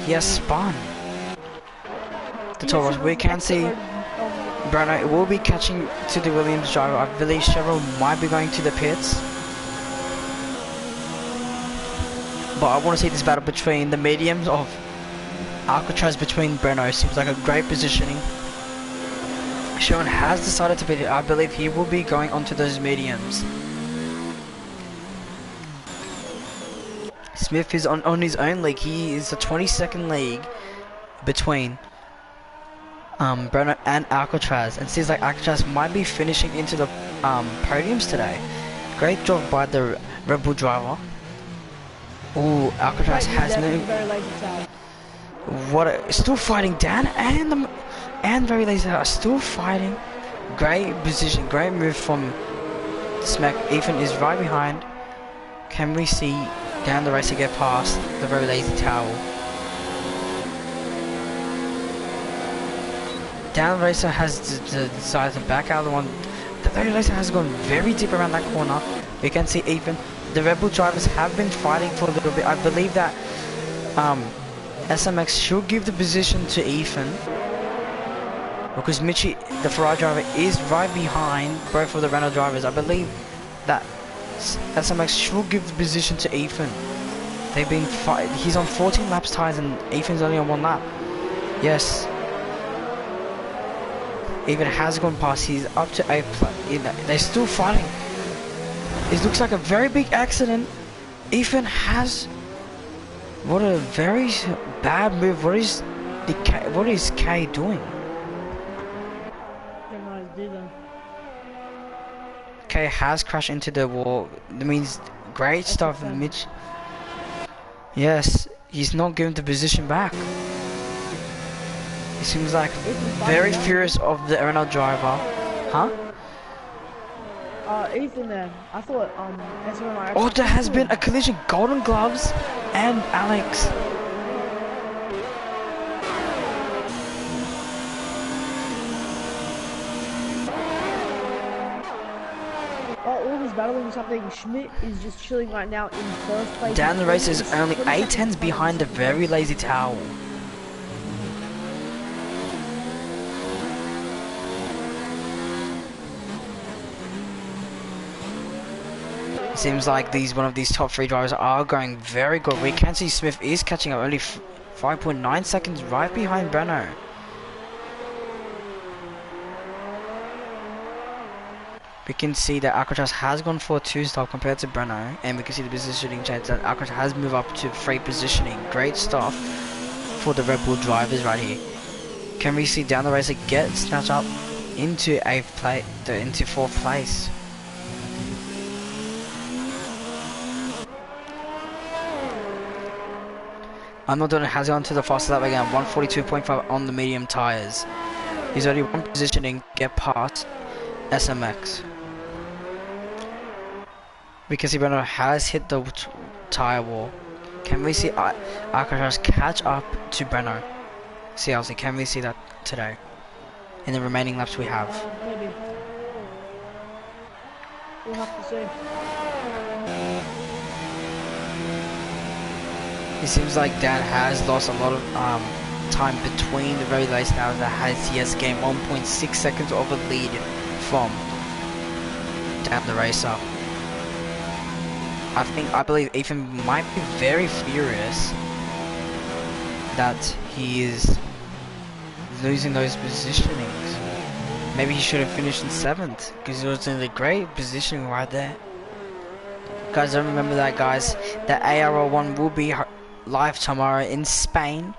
He has spun. The Taurus, we can see Bruno will be catching to the Williams driver. I believe Cheryl might be going to the pits. But I want to see this battle between the mediums of Alcatraz between Breno. Seems like a great positioning. Sharon has decided to beat it. I believe he will be going onto those mediums. Smith is on his own league. He is the 22nd league between Breno and Alcatraz, and seems like Alcatraz might be finishing into the podiums today. Great job by the Rebel driver. Oh, Alcatraz has no. Still fighting. Dan and Very Lazy are still fighting. Great position, great move from Smack. Ethan is right behind. Can we see down the race to get past the Very Lazy Towel? Down Racer has decided to back out of the one. The Very Racer has gone very deep around that corner. You can see Ethan. The Red Bull drivers have been fighting for a little bit. I believe that SMX should give the position to Ethan, because Mitchie, the Ferrari driver, is right behind both of the Renault drivers. I believe that SMX should give the position to Ethan. They've been fighting. He's on 14 laps tires and Ethan's only on 1 lap. Yes. Ethan has gone past. He's up to 8th place. They're still fighting. It looks like a very big accident. Ethan has... What a very bad move. What is K doing? K has crashed into the wall. That means great stuff, Mitch. Yes, he's not giving the position back. He seems like very furious of the Renault driver. Huh? Ethan there. I thought, oh, there has been a collision. Golden Gloves and Alex. All this battling something. Schmidt is just chilling right now in first place. Down the race is only 8 tenths behind the Very Lazy Towel. It seems like one of these top 3 drivers are going very good. We can see Smith is catching up, only 5.9 seconds right behind Breno. We can see that Alcatraz has gone for a 2-stop compared to Breno, and we can see the positioning change that Alcatraz has moved up to 3 positioning. Great stuff for the Red Bull drivers right here. Can we see down the race it gets snatched up into 4th place? I'm not doing it. Has gone to the fastest lap again, 142.5 on the medium tires. He's already 1 positioning, get past SMX. We can see Breno has hit the tire wall. Can we see Alcatraz catch up to Breno? CLC, can we see that today? In the remaining laps we have. Maybe. We'll have to see. It seems like Dan has lost a lot of time between the Very Lazy Towers. He has gained 1.6 seconds of a lead from Dan the racer. I believe Ethan might be very furious that he is losing those positionings. Maybe he should have finished in 7th, because he was in a great positioning right there. Guys, don't remember that, guys. The ARL1 will be live tomorrow in Spain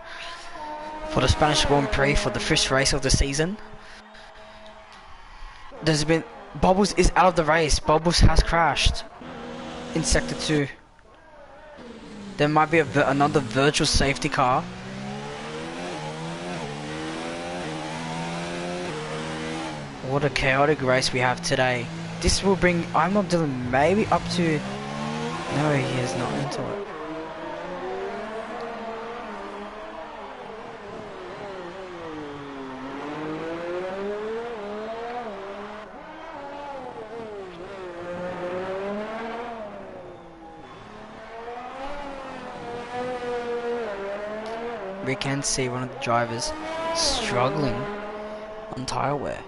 for the Spanish Grand Prix for the 1st race of the season. Bubbles is out of the race. Bubbles has crashed in sector 2. There might be another virtual safety car. What a chaotic race we have today. This will bring Dylan maybe up to... No, he is not into it. We can see one of the drivers struggling on tyre wear.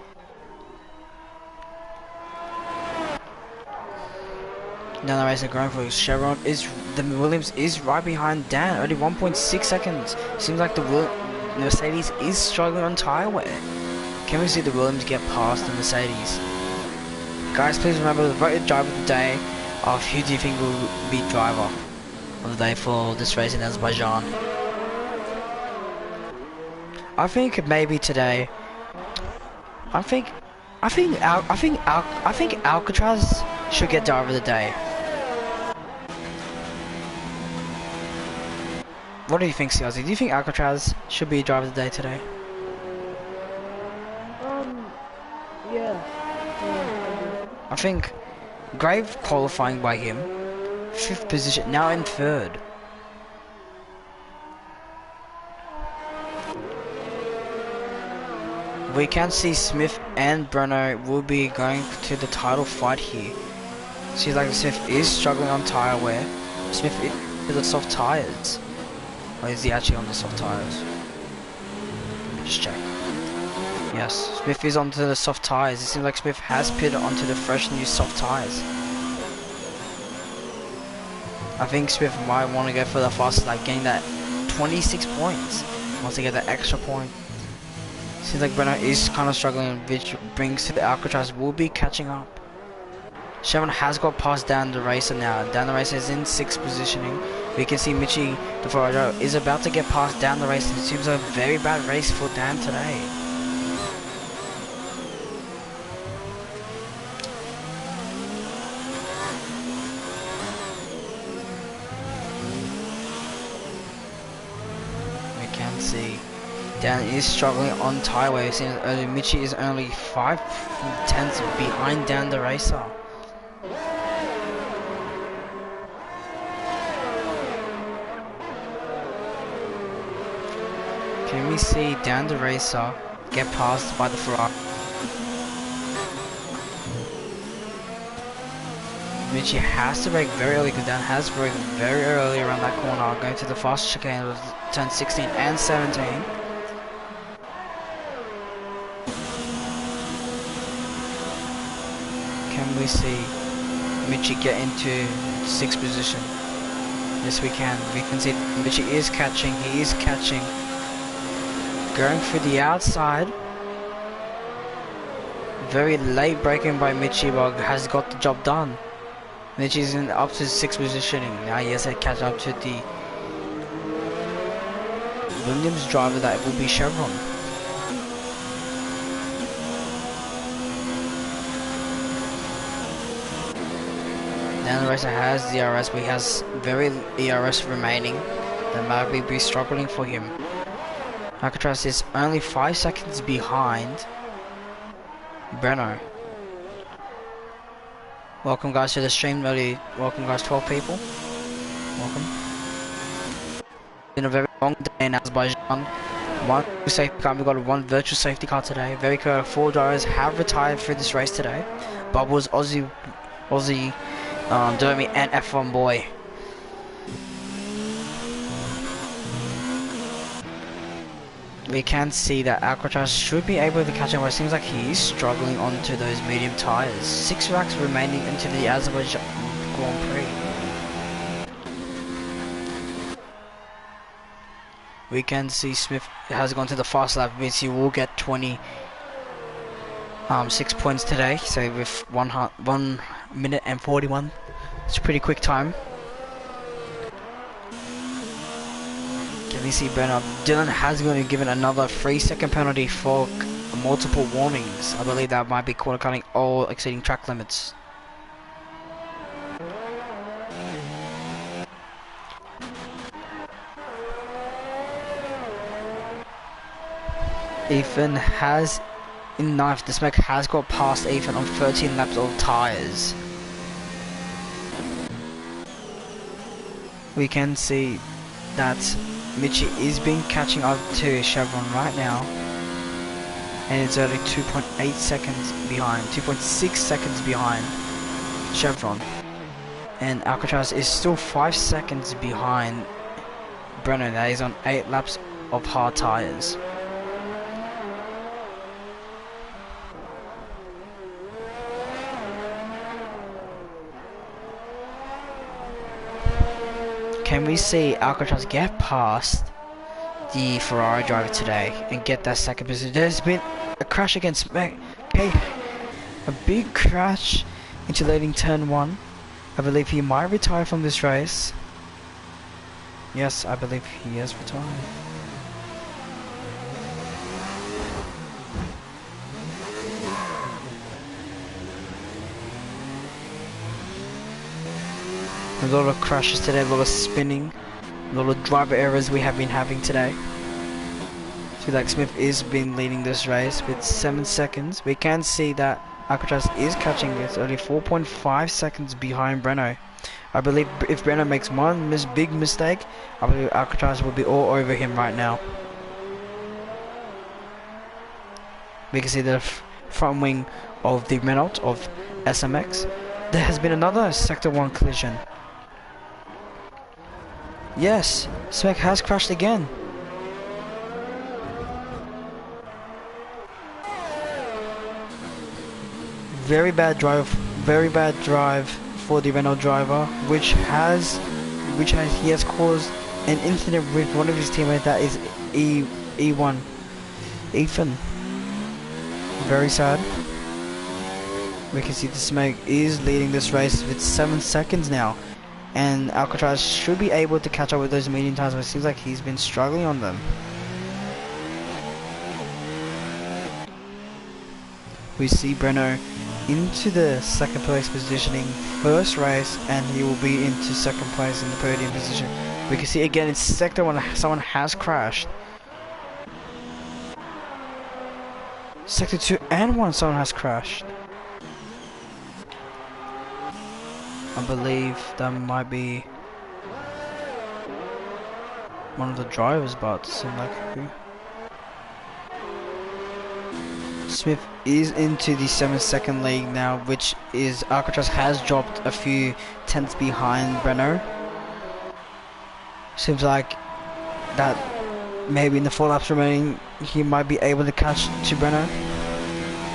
Now the race is going for Chevron. The Williams is right behind Dan, only 1.6 seconds. Seems like the Mercedes is struggling on tyre wear. Can we see the Williams get past the Mercedes? Guys, please remember the voted driver of the day of who do you think will be driver of the day for this race in Azerbaijan? I think maybe today. I think Alcatraz should get driver of the day. What do you think, CLZ? Do you think Alcatraz should be driver of the day today? Yeah. I think Grave qualifying by him, 5th position, now in 3rd. We can see Smith and Bruno will be going to the title fight here. Seems like Smith is struggling on tyre wear. Smith is to the soft tyres. Or is he actually on the soft tyres? Let me just check. Yes, Smith is onto the soft tyres. It seems like Smith has pitted onto the fresh new soft tyres. I think Smith might want to go for the fastest lap, getting that 26 points. Wants to get that extra point. Seems like Brenner is kind of struggling, which brings to the Alcatraz will be catching up. Chevron has got past Dan the Racer now. Dan the Racer is in 6th positioning. We can see Mitchie the Ferrari is about to get past Dan the Racer. It seems like a very bad race for Dan today. We can see Dan is struggling on tyre wear. Seems early Mitchie is only 5 tenths behind Dan the Racer. Can we see Dan the Racer get passed by the Ferrari? Mitchie has to brake very early because Dan has braked very early around that corner, going to the fast chicane of turn 16 and 17. Can we see Mitchie get into 6th position? Yes, we can. We can see Mitchie is catching. He is catching. Going for the outside. Very late braking by Mitchie, but has got the job done. Mitchie's in up to 6th positioning. Now he has to catch up to the Williams driver that will be Chevron. Dan the Racer has DRS, but he has very ERS remaining. That might be struggling for him. Alcatraz is only 5 seconds behind Breno. Welcome guys to the stream. Welcome guys, 12 people. Welcome. Been a very long day in Azerbaijan. One safety car, we got one virtual safety car today. Very cool. 4 drivers have retired for this race today. Bubbles, Aussie, Dermy and F1 Boy. We can see that Alcatraz should be able to catch him, but it seems like he is struggling onto those medium tyres. 6 racks remaining into the Azerbaijan Grand Prix. We can see Smith has gone to the fast lap, means he will get 6 points today. So with 1 minute and 41, it's a pretty quick time. Can we see Bernard? Dylan has going to given another 3-second penalty for multiple warnings. I believe that might be quarter cutting or exceeding track limits. Ethan has in 9th. The smoke has got past Ethan on 13 laps of tyres. We can see that Mitchie is being catching up to Chevron right now, and it's only 2.8 seconds behind, 2.6 seconds behind Chevron, and Alcatraz is still 5 seconds behind Brennan. That is on 8 laps of hard tyres. Can we see Alcatraz get past the Ferrari driver today and get that 2nd position? There's been a crash against okay, a big crash into leading turn 1. I believe he might retire from this race. Yes, I believe he has retired. A lot of crashes today, a lot of spinning. A lot of driver errors we have been having today. So like Smith is been leading this race with 7 seconds. We can see that Alcatraz is catching it, only 4.5 seconds behind Breno. I believe if Breno makes one big mistake, I believe Alcatraz will be all over him right now. We can see the front wing of the Renault of SMX. There has been another Sector 1 collision. Yes, Smith has crashed again. Very bad drive for the Renault driver, which he has caused an incident with one of his teammates, that is E1, Ethan. Very sad. We can see the Smeg is leading this race with 7 seconds now, and Alcatraz should be able to catch up with those medium times, but it seems like he's been struggling on them. We see Breno into the second place positioning, first race, and he will be into second place in the podium position. We can see again in Sector 1 someone has crashed. Sector 2 and 1 someone has crashed. I believe that might be one of the drivers, but it seems like who? Smith is into the 7-second lead now, which is Alcatraz has dropped a few tenths behind Breno. Seems like that maybe in the 4 laps remaining he might be able to catch to Breno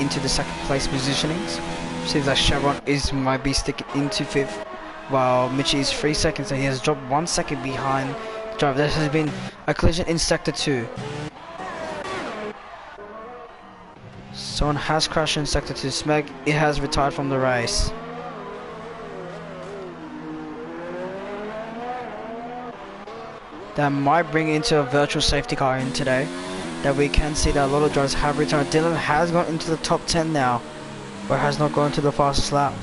into the second place positionings. Seems like Chevron might be sticking into 5th, while Mitchie is 3 seconds, and he has dropped 1 second behind the driver. There has been a collision in Sector 2. Someone has crashed in Sector 2. Smeg, it has retired from the race. That might bring into a virtual safety car in today. That we can see that a lot of drivers have returned. Dylan has gone into the top 10 now, but has not gone to the fastest lap.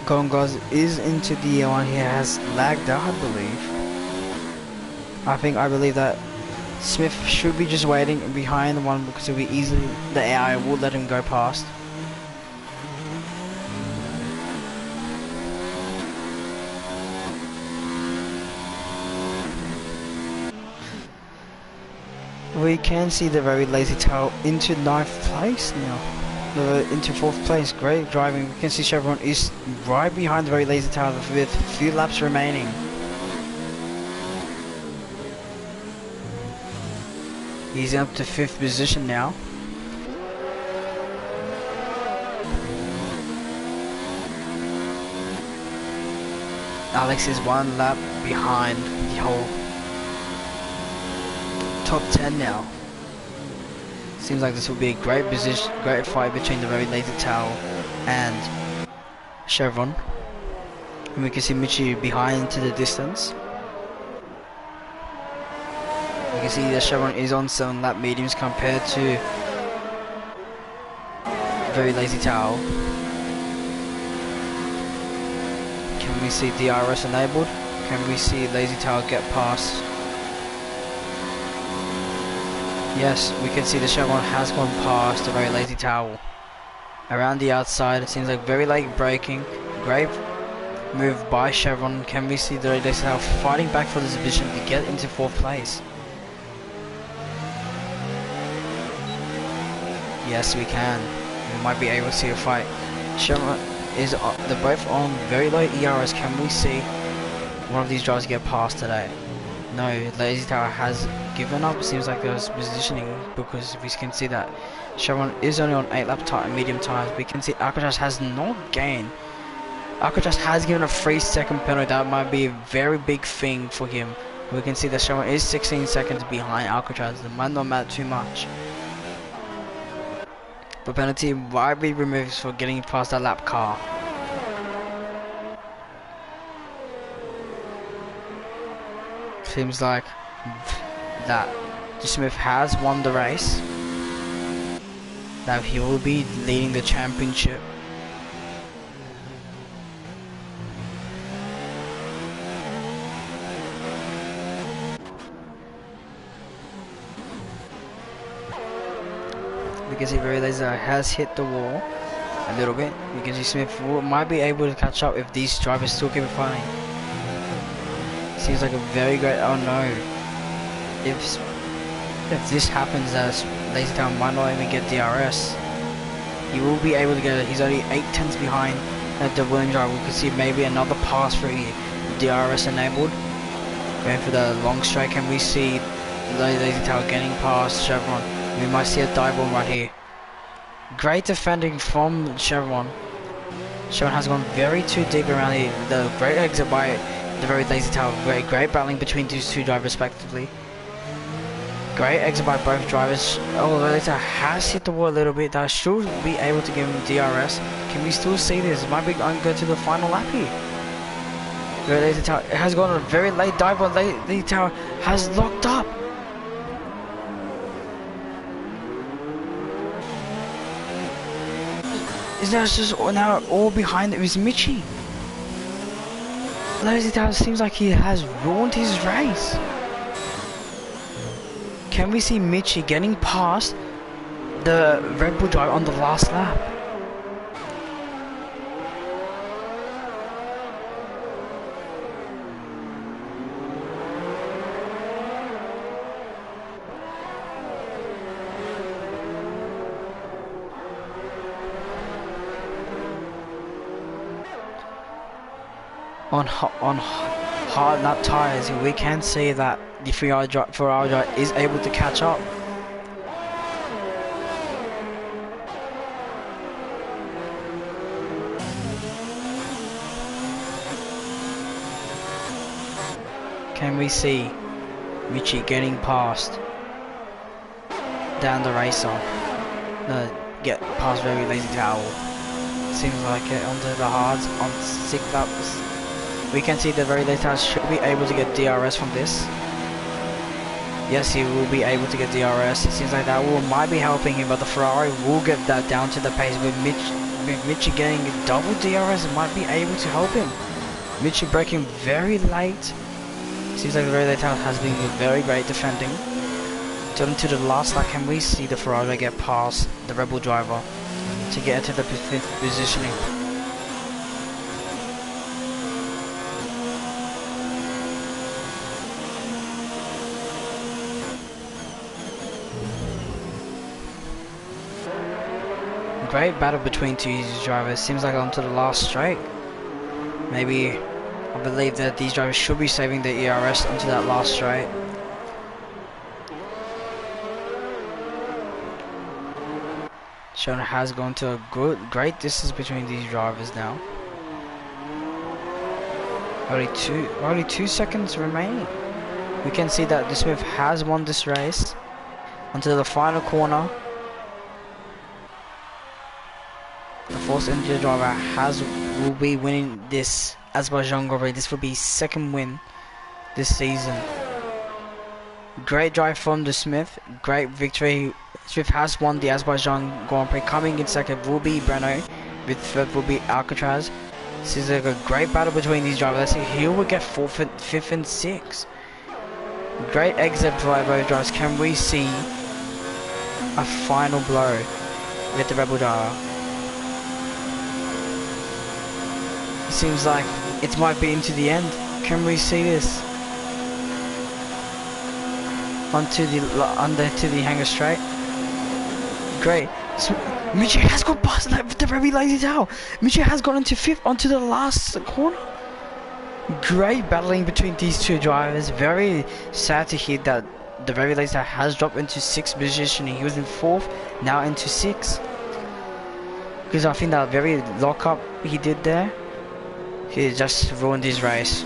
Gongos is into the one. He has lagged out, I believe. I believe that Smith should be just waiting behind the one, because it'll be easily, the AI will let him go past. We can see the very lazy tail into 9th place now. Into 4th place. Great driving. We can see Chevron is right behind the very lazy tail with a few laps remaining. He's up to 5th position now. Alex is 1 lap behind the whole top 10 now. Seems like this will be a great fight between the very lazy towel and Chevron. And we can see Michi behind to the distance. You can see that Chevron is on 7 lap mediums compared to very lazy towel. Can we see DRS enabled? Can we see lazy towel get past? Yes, we can see the Chevron has gone past the very lazy towel. Around the outside, it seems like very late braking. Great move by Chevron. Can we see the lazy towel fighting back for this position to get into 4th place? Yes, we can. We might be able to see a fight. Chevron is they're both on very low ERs. Can we see one of these drivers get past today? No, Lazy Tower has given up. It seems like there's positioning, because we can see that Chevron is only on 8 lap medium tires. We can see Alcatraz has not gained. Alcatraz has given a 3-second penalty. That might be a very big thing for him. We can see that Chevron is 16 seconds behind Alcatraz. It might not matter too much. The penalty might be removed for getting past that lap car. Seems like that Smith has won the race. That he will be leading the championship can see very lazy has hit the wall a little bit. You can see Smith might be able to catch up if these drivers still keep fighting. Seems like a very great, oh no. If this happens, Lazy Town might not even get DRS. He will be able to get it. He's only 8 tenths behind the Williams driver. We could see maybe another pass for DRS enabled. Going for the long straight, and we see Lazy Town getting past Chevron. We might see a dive bomb right here. Great defending from Chevron. Chevron has gone very too deep around the great exit by the very Lazy Town. Great battling between these two drivers respectively. Great exit by both drivers. Oh, Lazy Town has hit the wall a little bit. That should be able to give him DRS. Can we still see this? Might be going to go to the final lap here. Lazy Town has got a very late dive, but Lazy Town has locked up. Is that just now all behind him is Mitchie? Lazy Town seems like he has ruined his race. Can we see Mitchie getting past the Red Bull driver on the last lap? On hard lap tires, we can see that the Ferrari driver is able to catch up. Can we see Richie getting past down the racer? Get past very Lazy Towel. Seems like it onto the hards on 6 laps. We can see the very Lazy Towel should be able to get DRS from this. Yes, he will be able to get DRS. It seems like that might be helping him, but the Ferrari will get that down to the pace. With Mitchie getting double DRS, it might be able to help him. Mitchie braking very late. Seems like the very Lazy Towel has been very great defending. Turning to the last lap, can we see the Ferrari get past the Red Bull driver to get into the 5th positioning? Great battle between two drivers. Seems like onto the last straight. Maybe I believe that these drivers should be saving the ERS onto that last straight. Shona has gone to a great distance between these drivers now. Only 2 seconds remaining. We can see that the Smith has won this race until the final corner. The Force India driver will be winning this Azerbaijan Grand Prix. This will be his 2nd win this season. Great drive from the Smith. Great victory. Smith has won the Azerbaijan Grand Prix. Coming in 2nd will be Breno. With 3rd will be Alcatraz. This is like a great battle between these drivers. Let's see who will get 4th, 5th and 6th. Great exit by both drivers. Can we see a final blow with the Rebel driver? It seems like it might be into the end. Can we see this? Onto the hangar straight. Great. So, Mitchie has got past the very Lazy Towel. Mitchie has gone into 5th onto the last corner. Great battling between these two drivers. Very sad to hear that the very Lazy Towel has dropped into 6th position. He was in 4th, now into 6th. Because I think that very lock-up he did there, he just ruined his race.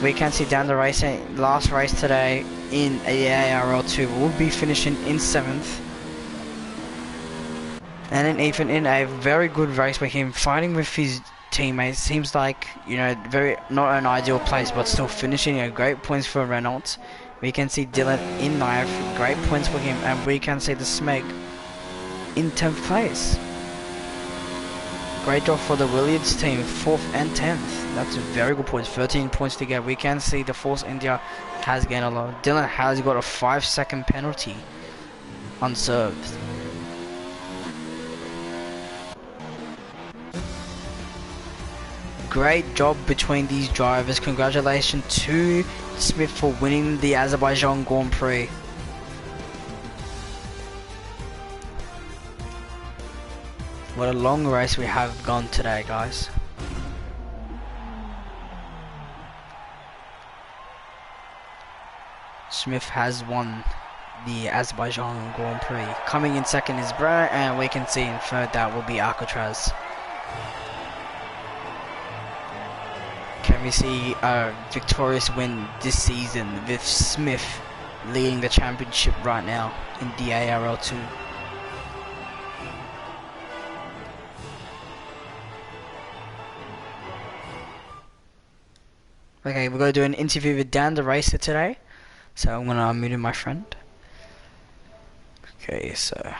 We can see down the race, last race today in ARL2 will be finishing in 7th. And then even in a very good race with him fighting with his teammates, seems like, you know, not an ideal place, but still finishing a great points for Reynolds. We can see Dylan in 9th, great points for him, and we can see the Smeg in 10th place. Great job for the Williams team, 4th and 10th. That's very good points, 13 points to get. We can see the Force India has gained a lot. Dylan has got a 5-second penalty unserved. great job between these drivers. Congratulations to Smith for winning the Azerbaijan Grand Prix. What a long race we have gone today, guys. Smith has won the Azerbaijan Grand Prix. Coming in second is Brenner, and we can see in third that will be Alcatraz. Can we see a victorious win this season with Smith leading the championship right now in the ARL2? Okay, we're going to do an interview with Dan the racer today. So I'm going to unmute my friend. Okay, so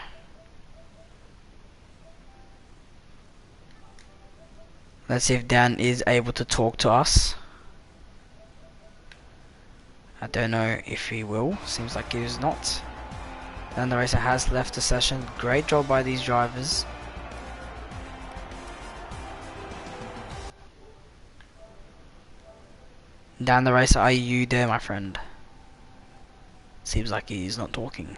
let's see if Dan is able to talk to us. I don't know if he will. Seems like he is not. Dan the racer has left the session. Great job by these drivers. Dan the racer, are you there, my friend? Seems like he's not talking.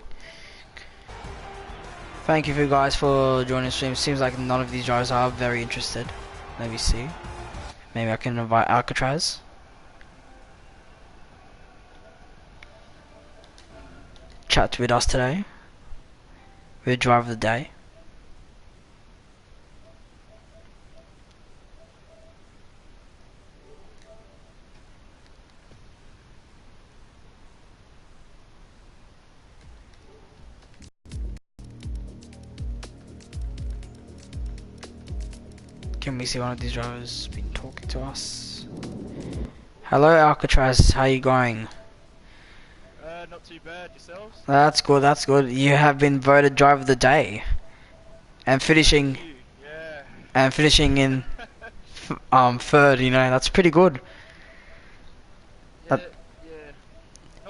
Thank you guys for joining the stream. Seems like none of these drivers are very interested. Let me see. Maybe I can invite Alcatraz. Chat with us today. With driver of the day. Can we see one of these drivers been talking to us? Hello Alcatraz, how you going? Not too bad, yourselves? That's good, that's good. You have been voted driver of the day. And finishing in third, you know, that's pretty good. Yeah, not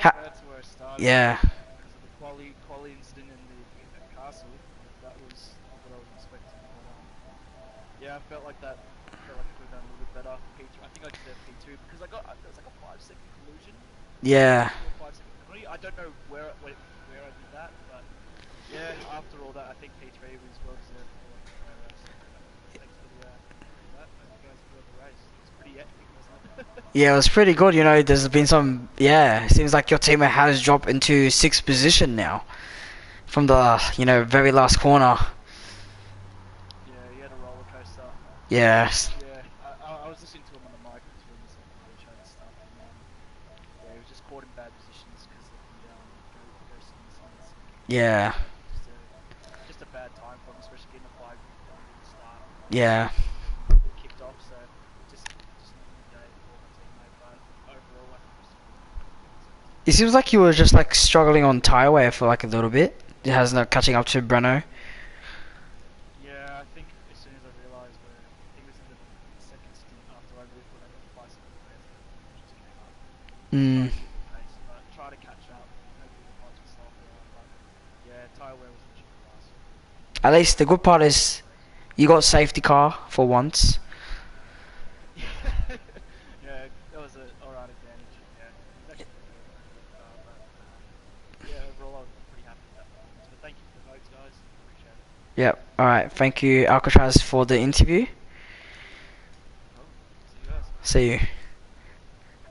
bad to where I started. Yeah. Because of the quali incident in the castle, that was not what I was expecting. But, yeah, I felt like that. I felt like I could have done a little bit better. P2, I think I deserved P2 because there was like a 5-second collision. Yeah. I don't know where I did that, but yeah, after all that, I think P3 was well deserved for thanks for that. You guys enjoyed the race. It was pretty epic, wasn't it? Yeah, it was pretty good, you know, there's been some, yeah, it seems like your teammate has dropped into 6th position now. From the, you know, very last corner. Yeah, he had a roller coaster. Yes. Yeah, I was listening to him on the mic during the second show and stuff, and yeah, he was just caught in bad positions because of the ghosting incidents. Yeah. Just a bad time for him, especially getting a 5 at the start. Yeah. Kicked off, so just not a day for my teammate, but overall, I think It seems like you were just like struggling on tire wear for like a little bit. It has not catching up to Breno. yeah, I think as soon as I realised where he was in the second stint after I really put over 5 seconds left, it just came up. Pace, but try to catch up. Hopefully the bikes will slow down, but yeah, tyre wear was an issue for us. At least the good part is you got safety car for once. Yeah, that was an alright advantage. Yeah, it was actually but yeah, overall I was pretty happy with that performance. But thank you for the votes, guys. Appreciate it. Yep. Alright, thank you Alcatraz for the interview. Cool. See you guys. See you.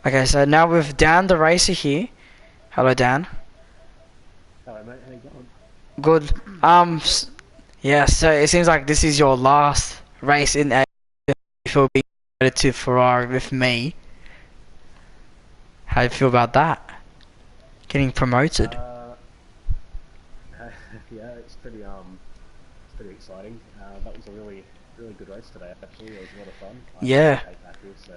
Okay, so now with Dan the racer here. Hello Dan. Hello mate, how you going? Good. Yeah, so it seems like this is your last race in A before being added to Ferrari with me. How do you feel about that? Getting promoted. Yeah, it's pretty exciting. That was a really good race today. Actually, it was a lot of fun. Yeah. So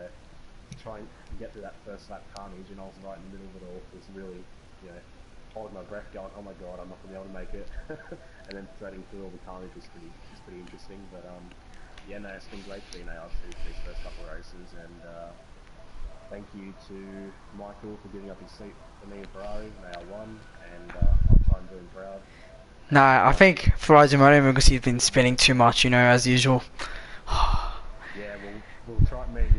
try and get through that first lap carnage, and I was right in the middle of it all. It was really, you know, holding my breath, going, "Oh my god, I'm not gonna be able to make it." And then threading through all the carnage was pretty interesting. But yeah, no, it's been great being ARL2 for these first couple of races, and thank you to Michael for giving up his seat for me in Ferrari in AR1, and I'll try and do him proud. Nah, I think Ferrari's because he's been spinning too much, you know, as usual. Yeah, we'll try. Me and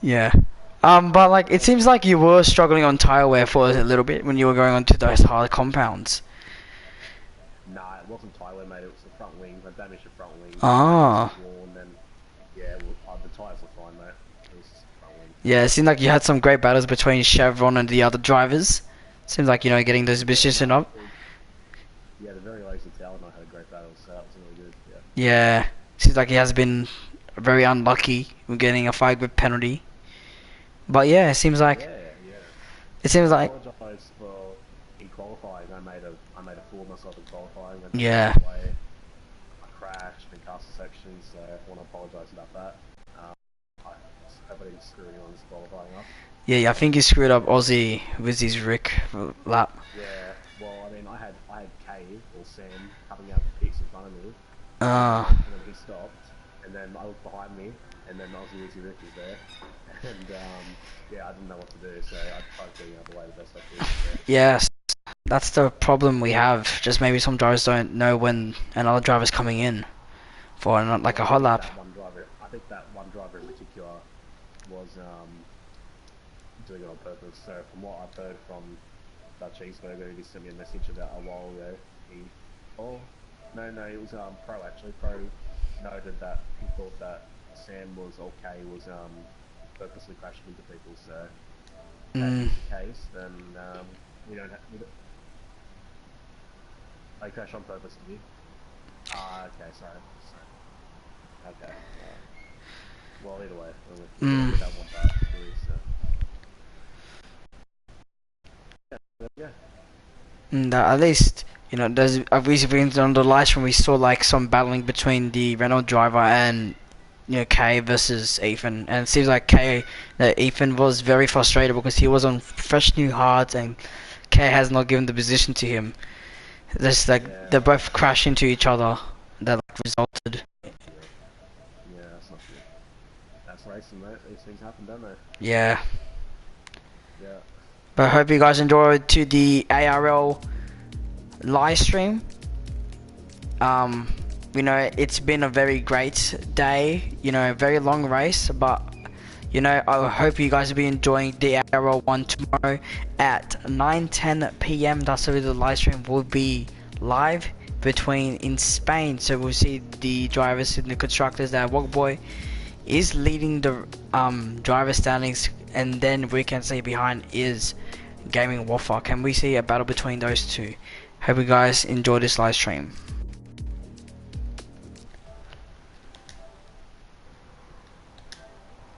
Yeah. But like it seems like you were struggling on tire wear for a little bit when you were going onto those hard compounds. Nah, it wasn't Tyler, mate. It was the front wing. I damaged the front wing. Ah. And then, yeah, well, the tyres were fine, mate. It was just the front wing. Yeah, it seemed like you had some great battles between Chevron and the other drivers. Seems like, you know, getting those positions up. Yeah, the very lazy Tal and I had a great battle, so that was really good. Yeah. Yeah. Seems like he has been very unlucky with getting a 5-grip penalty. But yeah, it seems like Yeah. it seems I like apologise for in qualifying. I made a fool of myself in qualifying. Yeah. I crashed in castle sections, so I want to apologise about that. I hope I didn't screw anyone's qualifying up. yeah, I think he screwed up Aussie with his Rick lap. Yeah, well, I mean, I had Cave or Sam coming out the pits in front of me, Ah. and then he stopped, and then I looked behind me, and then Aussie Rick was there, and yeah, I didn't know what to do, so I tried getting out of the way the best I could. So. Yes, that's the problem we have. Just maybe some drivers don't know when another driver's coming in for like a hot lap. I think that one driver in particular was doing it on purpose. So from what I've heard from that cheeseburger, he sent me a message about a while ago. It was Pro actually. Pro noted that he thought that Sam was purposely crashing into people. So if that's the case, then we don't have. They crash on purpose, did you? Okay, sorry. Okay. Well, either way, we don't want that to do, so. Yeah. At least, you know, there's obviously on the live stream we saw like some battling between the Renault driver and, you know, Kay versus Ethan, and it seems like Ethan was very frustrated because he was on fresh new hards and Kay has not given the position to him. Just like they both crash into each other. That like resulted. Yeah, that's not good. That's racing, mate. These things happen, don't they? Yeah. Yeah. But I hope you guys enjoyed to the ARL live stream. You know, it's been a very great day. You know, a very long race, but you know, I hope you guys will be enjoying the ARL1 tomorrow at 9:10 p.m. That's where the live stream will be live in Spain. So we'll see the drivers and the constructors. That Wogboy is leading the driver standings, and then we can see behind is Gaming Waffle. Can we see a battle between those two? Hope you guys enjoy this live stream.